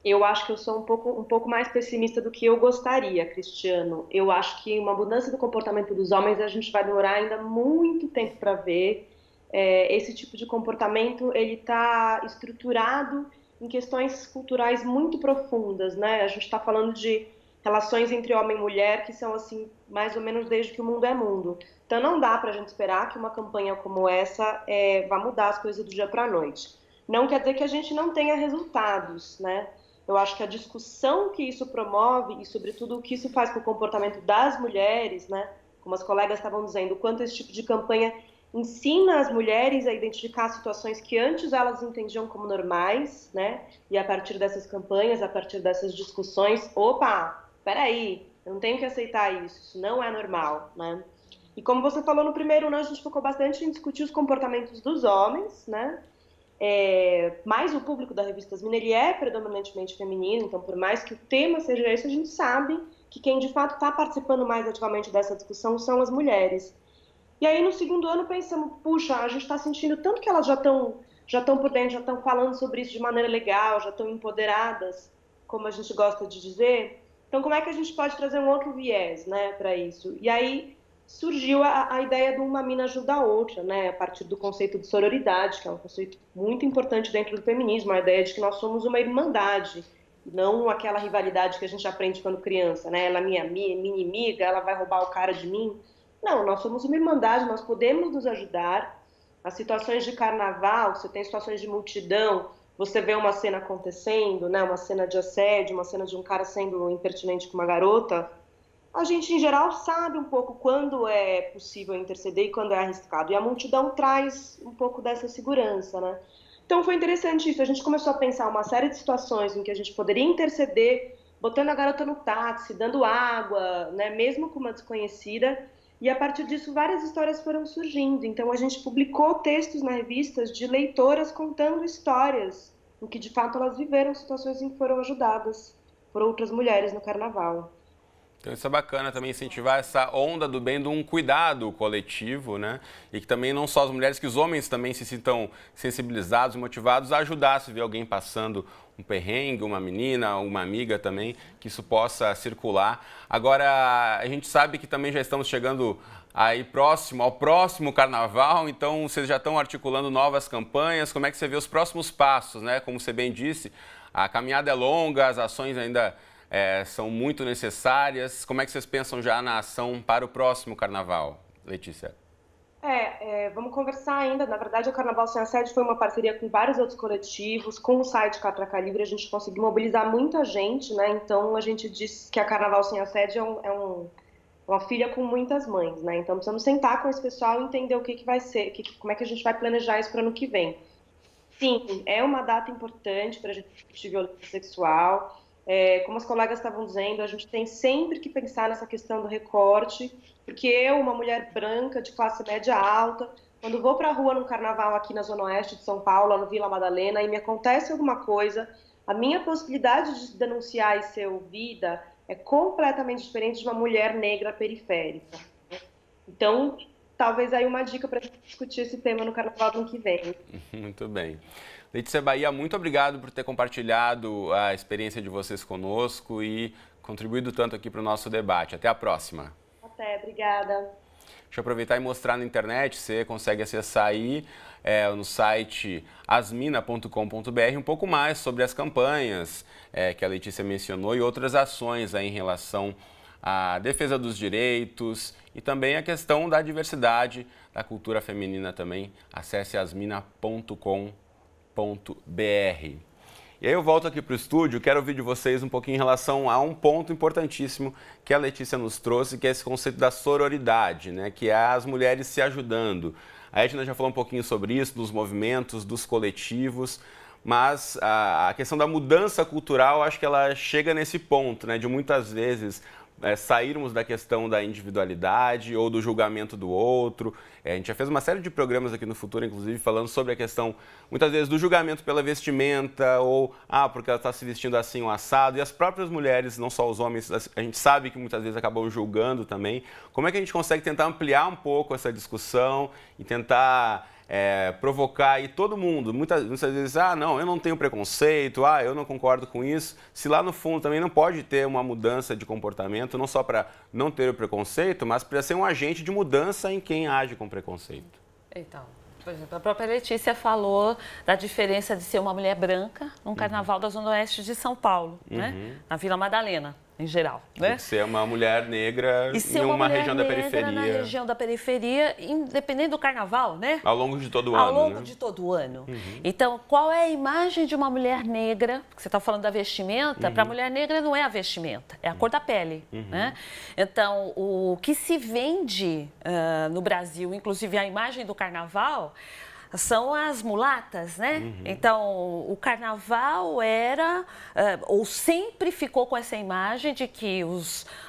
Eu acho que eu sou um pouco mais pessimista do que eu gostaria, Cristiano. Eu acho que uma mudança do comportamento dos homens a gente vai demorar ainda muito tempo para ver. Esse tipo de comportamento ele está estruturado em questões culturais muito profundas, né? A gente está falando de relações entre homem e mulher que são assim mais ou menos desde que o mundo é mundo. Então não dá para a gente esperar que uma campanha como essa vá mudar as coisas do dia para a noite. não quer dizer que a gente não tenha resultados, né? Eu acho que a discussão que isso promove e, sobretudo, o que isso faz com o comportamento das mulheres, né? Como as colegas estavam dizendo, o quanto esse tipo de campanha ensina as mulheres a identificar situações que antes elas entendiam como normais, né? E a partir dessas campanhas, a partir dessas discussões, opa, peraí, eu não tenho que aceitar isso não é normal, né? E como você falou no primeiro, né, a gente focou bastante em discutir os comportamentos dos homens, né? Mas o público da revista Asmina, ele é predominantemente feminino, então por mais que o tema seja esse, a gente sabe que quem de fato está participando mais ativamente dessa discussão são as mulheres. E aí no segundo ano pensamos, puxa, a gente está sentindo tanto que elas já estão por dentro, já estão falando sobre isso de maneira legal, já estão empoderadas, como a gente gosta de dizer. Então como é que a gente pode trazer um outro viés, né, para isso? E aí surgiu a ideia de uma mina ajuda a outra, né, a partir do conceito de sororidade, que é um conceito muito importante dentro do feminismo, a ideia de que nós somos uma irmandade, não aquela rivalidade que a gente aprende quando criança, né, ela é minha inimiga, ela vai roubar o cara de mim. Não, nós somos uma irmandade, nós podemos nos ajudar. As situações de carnaval, você tem situações de multidão, você vê uma cena acontecendo, né, uma cena de assédio, uma cena de um cara sendo impertinente com uma garota, a gente, em geral, sabe um pouco quando é possível interceder e quando é arriscado. E a multidão traz um pouco dessa segurança, né? Então, foi interessante isso. A gente começou a pensar uma série de situações em que a gente poderia interceder, botando a garota no táxi, dando água, né? Mesmo com uma desconhecida. E, a partir disso, várias histórias foram surgindo. Então, a gente publicou textos na revista de leitoras contando histórias em que, de fato, elas viveram situações em que foram ajudadas por outras mulheres no carnaval. Então isso é bacana também, incentivar essa onda do bem, de um cuidado coletivo, né? E que também não só as mulheres, que os homens também se sintam sensibilizados, motivados a ajudar, se vê alguém passando um perrengue, uma menina, uma amiga também, que isso possa circular. Agora, a gente sabe que também já estamos chegando aí ao próximo carnaval, então vocês já estão articulando novas campanhas. Como é que você vê os próximos passos, né? Como você bem disse, a caminhada é longa, as ações ainda são muito necessárias. Como é que vocês pensam já na ação para o próximo carnaval, Letícia? Vamos conversar ainda. Na verdade, o Carnaval Sem Assédio foi uma parceria com vários outros coletivos, com o site Catraca Livre, a gente conseguiu mobilizar muita gente, né? Então, a gente diz que a Carnaval Sem Assédio uma filha com muitas mães, né? Então, precisamos sentar com esse pessoal e entender o que vai ser, como é que a gente vai planejar isso para o ano que vem. Sim, é uma data importante para a gente discutir violência sexual. Como as colegas estavam dizendo, a gente tem sempre que pensar nessa questão do recorte, porque eu, uma mulher branca de classe média alta, quando vou para a rua no carnaval aqui na Zona Oeste de São Paulo, no Vila Madalena, e me acontece alguma coisa, a minha possibilidade de denunciar e ser ouvida é completamente diferente de uma mulher negra periférica. Então, talvez aí uma dica para a gente discutir esse tema no carnaval do ano que vem. Muito bem. Letícia Bahia, muito obrigado por ter compartilhado a experiência de vocês conosco e contribuído tanto aqui para o nosso debate. Até a próxima. Até, obrigada. Deixa eu aproveitar e mostrar na internet, você consegue acessar aí no site asmina.com.br um pouco mais sobre as campanhas que a Letícia mencionou e outras ações aí em relação à defesa dos direitos e também a questão da diversidade da cultura feminina também. Acesse asmina.com.br. E aí eu volto aqui para o estúdio, quero ouvir de vocês um pouquinho em relação a um ponto importantíssimo que a Letícia nos trouxe, que é esse conceito da sororidade, né? Que é as mulheres se ajudando. A Edna já falou um pouquinho sobre isso, dos movimentos, dos coletivos, mas a questão da mudança cultural, acho que ela chega nesse ponto, né? De muitas vezes sairmos da questão da individualidade ou do julgamento do outro. A gente já fez uma série de programas aqui no Futuro, inclusive, falando sobre a questão, muitas vezes, do julgamento pela vestimenta ou, porque ela está se vestindo assim, um assado. E as próprias mulheres, não só os homens, a gente sabe que muitas vezes acabam julgando também. Como é que a gente consegue tentar ampliar um pouco essa discussão e tentar provocar aí todo mundo? Muitas vezes, não, eu não tenho preconceito, eu não concordo com isso. Se lá no fundo também não pode ter uma mudança de comportamento, não só para não ter o preconceito, mas para ser um agente de mudança em quem age com preconceito. Então, por exemplo, a própria Letícia falou da diferença de ser uma mulher branca num carnaval da Zona Oeste de São Paulo, né? Na Vila Madalena. em geral, né? Tem que ser uma mulher negra em uma região da periferia. Na região da periferia, independente do carnaval, né? Ao longo de todo o ano. Ao longo de todo o ano. Então, qual é a imagem de uma mulher negra? Você está falando da vestimenta. Para a mulher negra não é a vestimenta, é a cor da pele, né? Então, o que se vende no Brasil, inclusive a imagem do carnaval, são as mulatas, né? Então, o carnaval era, ou sempre ficou com essa imagem de que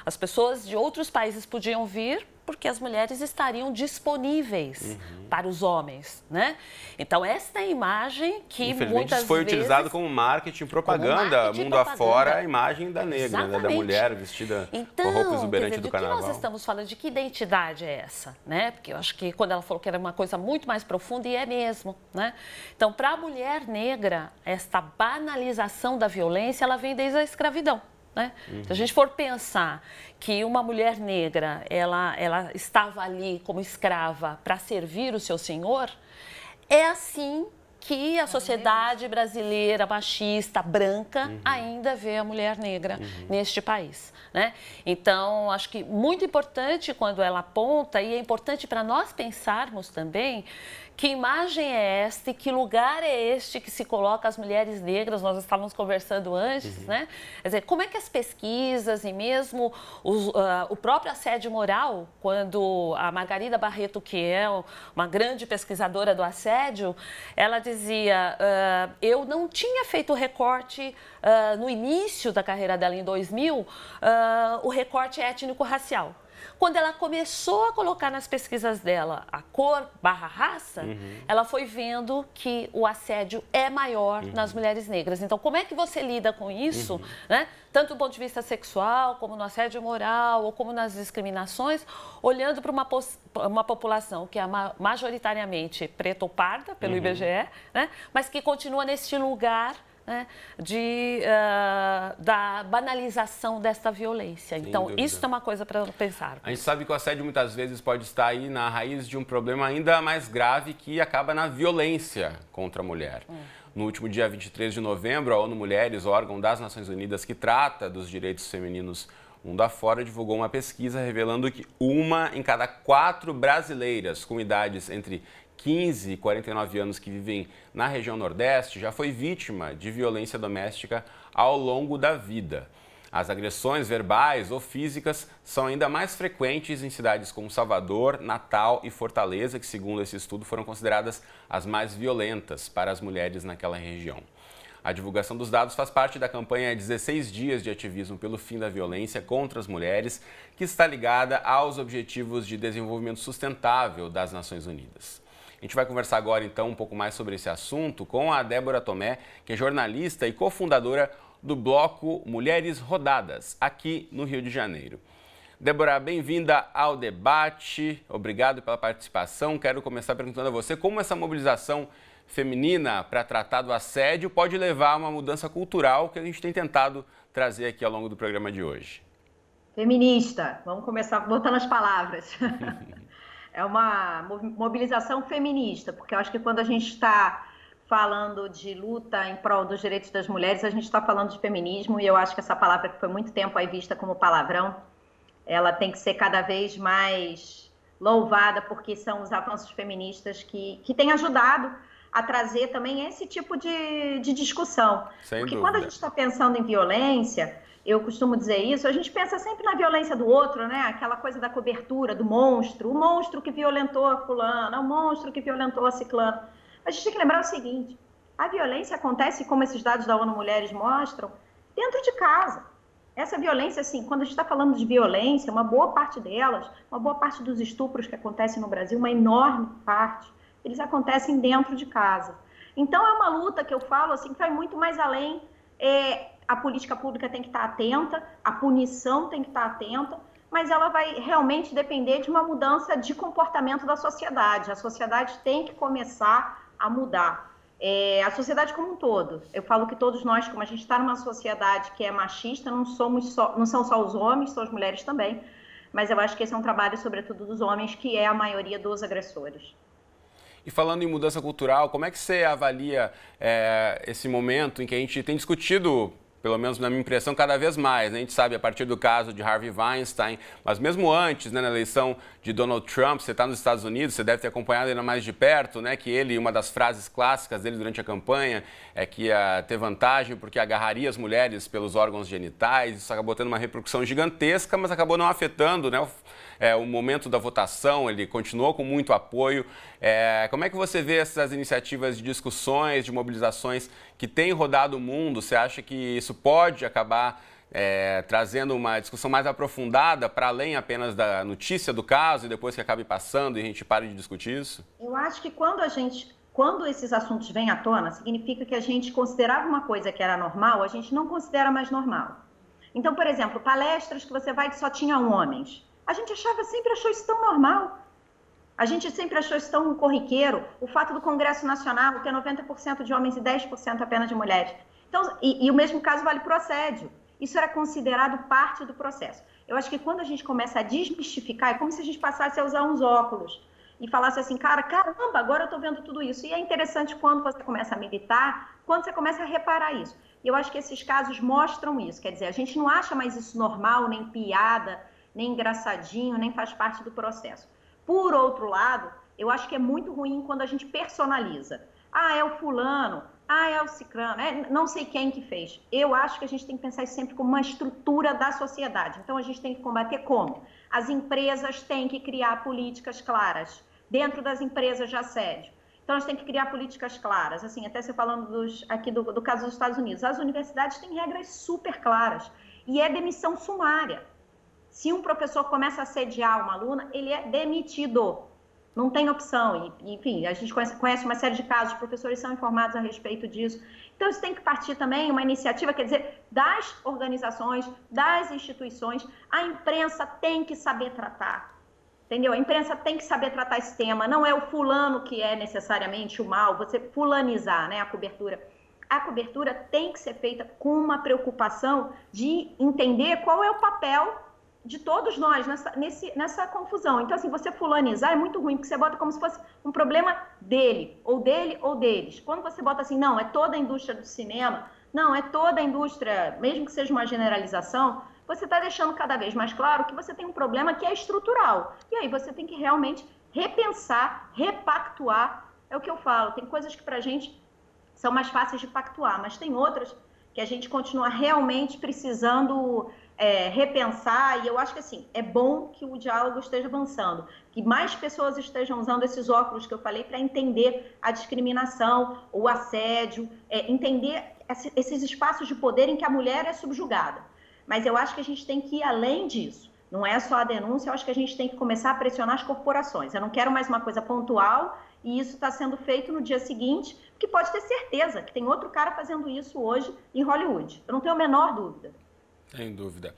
as pessoas de outros países podiam vir porque as mulheres estariam disponíveis para os homens, né? Então, essa é a imagem que muitas vezes foi utilizado como marketing, propaganda, mundo afora, a imagem da negra, né? Da mulher vestida com a roupa exuberante do carnaval. Que nós estamos falando? De que identidade é essa, né? Porque eu acho que quando ela falou que era uma coisa muito mais profunda, e é mesmo, né? Então, para a mulher negra, esta banalização da violência, ela vem desde a escravidão. Né? Se a gente for pensar que uma mulher negra, ela estava ali como escrava para servir o seu senhor, é assim que a sociedade brasileira, machista, branca, ainda vê a mulher negra neste país, né? Então, acho que muito importante quando ela aponta, e é importante para nós pensarmos também, que imagem é esta e que lugar é este que se coloca as mulheres negras? Nós estávamos conversando antes, né? Quer dizer, como é que as pesquisas e mesmo o próprio assédio moral, quando a Margarida Barreto, que é uma grande pesquisadora do assédio, ela dizia, eu não tinha feito o recorte no início da carreira dela, em 2000, o recorte étnico-racial. Quando ela começou a colocar nas pesquisas dela a cor/raça, ela foi vendo que o assédio é maior nas mulheres negras. Então, como é que você lida com isso, né? Tanto do ponto de vista sexual, como no assédio moral, ou como nas discriminações, olhando para uma população que é majoritariamente preta ou parda, pelo IBGE, né? Mas que continua neste lugar, né, da banalização desta violência. Então, isso é uma coisa para pensar. A gente sabe que o assédio muitas vezes pode estar aí na raiz de um problema ainda mais grave que acaba na violência contra a mulher. No último dia 23 de novembro, a ONU Mulheres, órgão das Nações Unidas que trata dos direitos femininos mundo afora, divulgou uma pesquisa revelando que 1 em cada 4 brasileiras com idades entre 15 e 49 anos que vivem na região Nordeste já foi vítima de violência doméstica ao longo da vida. As agressões verbais ou físicas são ainda mais frequentes em cidades como Salvador, Natal e Fortaleza, que, segundo esse estudo, foram consideradas as mais violentas para as mulheres naquela região. A divulgação dos dados faz parte da campanha 16 Dias de Ativismo pelo Fim da Violência contra as Mulheres, que está ligada aos Objetivos de Desenvolvimento Sustentável das Nações Unidas. A gente vai conversar agora, então, um pouco mais sobre esse assunto com a Débora Tomé, que é jornalista e cofundadora do bloco Mulheres Rodadas, aqui no Rio de Janeiro. Débora, bem-vinda ao debate, obrigado pela participação. Quero começar perguntando a você como essa mobilização feminina para tratar do assédio pode levar a uma mudança cultural que a gente tem tentado trazer aqui ao longo do programa de hoje. Feminista, vamos começar botando as palavras. É uma mobilização feminista, porque eu acho que quando a gente está falando de luta em prol dos direitos das mulheres, a gente está falando de feminismo, e eu acho que essa palavra que foi muito tempo aí vista como palavrão, ela tem que ser cada vez mais louvada, porque são os avanços feministas que têm ajudado a trazer também esse tipo de discussão. Porque quando a gente está pensando em violência, eu costumo dizer isso, a gente pensa sempre na violência do outro, né? Aquela coisa da cobertura, do monstro, o monstro que violentou a fulana, o monstro que violentou a ciclana. A gente tem que lembrar o seguinte, a violência acontece, como esses dados da ONU Mulheres mostram, dentro de casa. Essa violência, assim, quando a gente está falando de violência, uma boa parte delas, uma boa parte dos estupros que acontecem no Brasil, uma enorme parte, eles acontecem dentro de casa. Então, é uma luta que eu falo, assim, que vai muito mais além. A política pública tem que estar atenta, a punição tem que estar atenta, mas ela vai realmente depender de uma mudança de comportamento da sociedade. A sociedade tem que começar a mudar. A sociedade como um todo. Eu falo que todos nós, como a gente está numa sociedade que é machista, não são só os homens, são as mulheres também, mas eu acho que esse é um trabalho, sobretudo, dos homens, que é a maioria dos agressores. E falando em mudança cultural, como é que você avalia esse momento em que a gente tem discutido pelo menos na minha impressão, cada vez mais, né? A gente sabe a partir do caso de Harvey Weinstein, mas mesmo antes, né, na eleição de Donald Trump, você está nos Estados Unidos, você deve ter acompanhado ainda mais de perto, né, que ele, uma das frases clássicas dele durante a campanha é que ia ter vantagem porque agarraria as mulheres pelos órgãos genitais. Isso acabou tendo uma repercussão gigantesca, mas acabou não afetando, né, o momento da votação. Ele continuou com muito apoio. Como é que você vê essas iniciativas de discussões, de mobilizações que têm rodado o mundo? Você acha que isso pode acabar trazendo uma discussão mais aprofundada para além apenas da notícia do caso e depois que acabe passando e a gente pare de discutir isso? Eu acho que quando esses assuntos vêm à tona, significa que a gente considerava uma coisa que era normal, a gente não considera mais normal. Então, por exemplo, palestras que você vai que só tinha homens. A gente sempre achou isso tão normal. A gente sempre achou isso tão corriqueiro. O fato do Congresso Nacional ter 90% de homens e 10% apenas de mulheres. Então, e o mesmo caso vale para o assédio. Isso era considerado parte do processo. Eu acho que quando a gente começa a desmistificar, é como se a gente passasse a usar uns óculos e falasse assim, caramba, agora eu estou vendo tudo isso. E é interessante quando você começa a militar, quando você começa a reparar isso. E eu acho que esses casos mostram isso. Quer dizer, a gente não acha mais isso normal, nem piada, nem engraçadinho, nem faz parte do processo. Por outro lado, eu acho que é muito ruim quando a gente personaliza. Ah, é o fulano, é o cicrano, não sei quem que fez. Eu acho que a gente tem que pensar isso sempre como uma estrutura da sociedade. Então, a gente tem que combater como? As empresas têm que criar políticas claras dentro das empresas de assédio. Então, a gente tem que criar políticas claras. Assim, até você falando aqui do caso dos Estados Unidos. As universidades têm regras super claras e é demissão sumária. Se um professor começa a assediar uma aluna, ele é demitido. Não tem opção. Enfim, a gente conhece uma série de casos, os professores são informados a respeito disso. Então, isso tem que partir também uma iniciativa, quer dizer, das organizações, das instituições. A imprensa tem que saber tratar, entendeu? A imprensa tem que saber tratar esse tema. Não é o fulano que é necessariamente o mal, você fulanizar, né, a cobertura. A cobertura tem que ser feita com uma preocupação de entender qual é o papel de todos nós nessa confusão. Então, assim, você fulanizar é muito ruim, porque você bota como se fosse um problema dele ou deles. Quando você bota assim, não, é toda a indústria do cinema, não, é toda a indústria, mesmo que seja uma generalização, você está deixando cada vez mais claro que você tem um problema que é estrutural. E aí você tem que realmente repensar, repactuar. É o que eu falo, tem coisas que pra gente são mais fáceis de pactuar, mas tem outras que a gente continua realmente precisando repensar, e eu acho que assim, é bom que o diálogo esteja avançando, que mais pessoas estejam usando esses óculos que eu falei para entender a discriminação, o assédio, entender esses espaços de poder em que a mulher é subjugada. Mas eu acho que a gente tem que ir além disso. Não é só a denúncia, eu acho que a gente tem que começar a pressionar as corporações. Eu não quero mais uma coisa pontual e isso está sendo feito no dia seguinte, porque pode ter certeza que tem outro cara fazendo isso hoje em Hollywood. Eu não tenho a menor dúvida. Sem dúvida.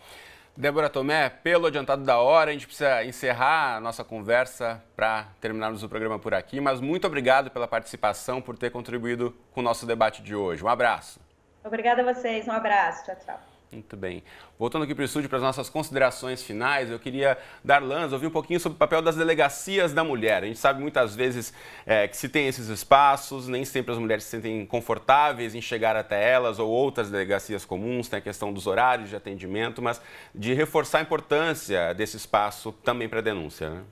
Débora Tomé, pelo adiantado da hora, a gente precisa encerrar a nossa conversa para terminarmos o programa por aqui, mas muito obrigado pela participação, por ter contribuído com o nosso debate de hoje. Um abraço. Obrigada a vocês, um abraço. Tchau, tchau. Muito bem. Voltando aqui para o estúdio, para as nossas considerações finais, eu queria dar lança, ouvir um pouquinho sobre o papel das delegacias da mulher. A gente sabe muitas vezes que se tem esses espaços, nem sempre as mulheres se sentem confortáveis em chegar até elas ou outras delegacias comuns, tem a questão dos horários de atendimento, mas de reforçar a importância desse espaço também para a denúncia, né?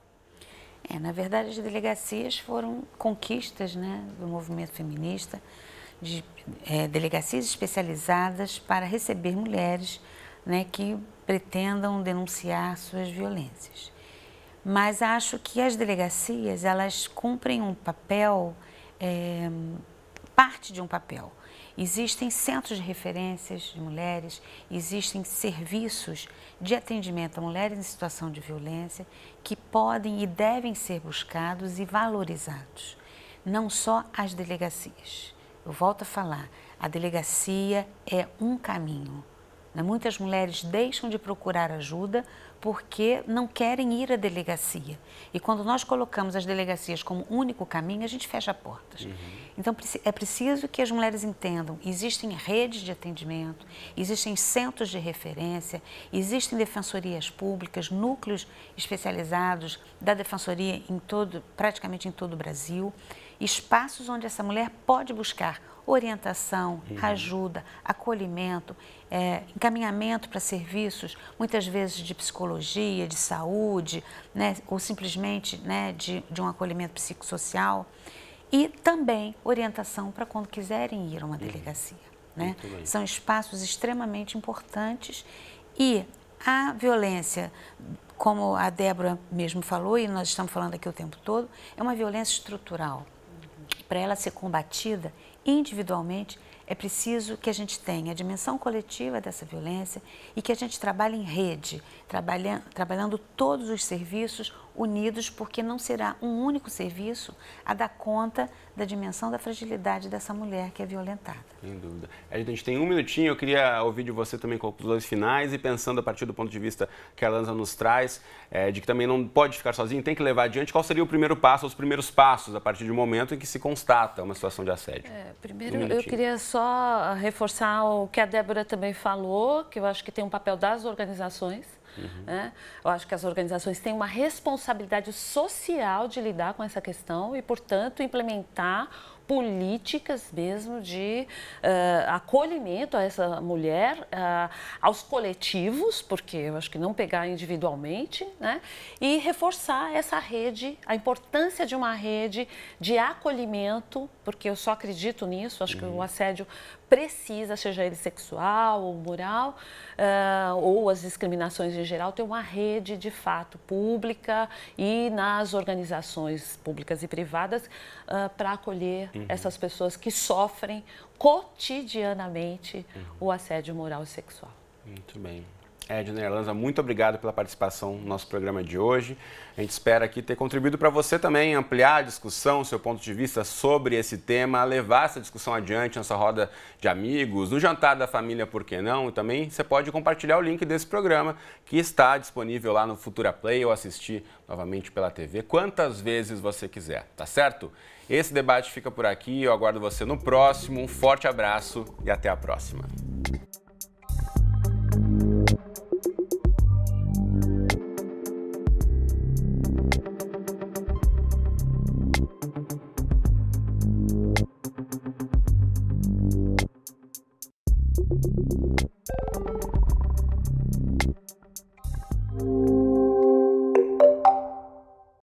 Na verdade, as delegacias foram conquistas, né, do movimento feminista, de delegacias especializadas para receber mulheres, né, que pretendam denunciar suas violências. Mas acho que as delegacias, elas cumprem um papel, parte de um papel. Existem centros de referências de mulheres, existem serviços de atendimento a mulheres em situação de violência que podem e devem ser buscados e valorizados, não só as delegacias. Eu volto a falar, a delegacia é um caminho. Muitas mulheres deixam de procurar ajuda porque não querem ir à delegacia. E quando nós colocamos as delegacias como único caminho, a gente fecha portas. Então, é preciso que as mulheres entendam, existem redes de atendimento, existem centros de referência, existem defensorias públicas, núcleos especializados da defensoria praticamente em todo o Brasil, espaços onde essa mulher pode buscar orientação, ajuda, acolhimento, encaminhamento para serviços, muitas vezes de psicologia, de saúde, né, ou simplesmente, né, de um acolhimento psicossocial, e também orientação para quando quiserem ir a uma delegacia. Né? São espaços extremamente importantes e a violência, como a Débora mesmo falou, e nós estamos falando aqui o tempo todo, é uma violência estrutural. Para ela ser combatida individualmente, é preciso que a gente tenha a dimensão coletiva dessa violência e que a gente trabalhe em rede, trabalhando todos os serviços unidos, porque não será um único serviço a dar conta da dimensão da fragilidade dessa mulher que é violentada. Sem dúvida. A gente tem um minutinho, eu queria ouvir de você também conclusões finais e pensando a partir do ponto de vista que a Lanza nos traz, de que também não pode ficar sozinho, tem que levar adiante. Qual seria o primeiro passo, os primeiros passos a partir do momento em que se constata uma situação de assédio? Primeiro, eu queria só reforçar o que a Débora também falou, que eu acho que tem um papel das organizações. Né? Eu acho que as organizações têm uma responsabilidade social de lidar com essa questão e, portanto, implementar políticas mesmo de acolhimento a essa mulher, aos coletivos, porque eu acho que não pegar individualmente, né? E reforçar essa rede, a importância de uma rede de acolhimento, porque eu só acredito nisso, acho que o assédio precisa, seja ele sexual ou moral, ou as discriminações em geral, ter uma rede de fato pública e nas organizações públicas e privadas para acolher essas pessoas que sofrem cotidianamente o assédio moral e sexual. Muito bem. Edna e Lanza, muito obrigado pela participação no nosso programa de hoje. A gente espera aqui ter contribuído para você também ampliar a discussão, seu ponto de vista sobre esse tema, levar essa discussão adiante nessa roda de amigos, no jantar da família, por que não? E também você pode compartilhar o link desse programa que está disponível lá no Futura Play ou assistir novamente pela TV quantas vezes você quiser, tá certo? Esse debate fica por aqui, eu aguardo você no próximo, um forte abraço e até a próxima.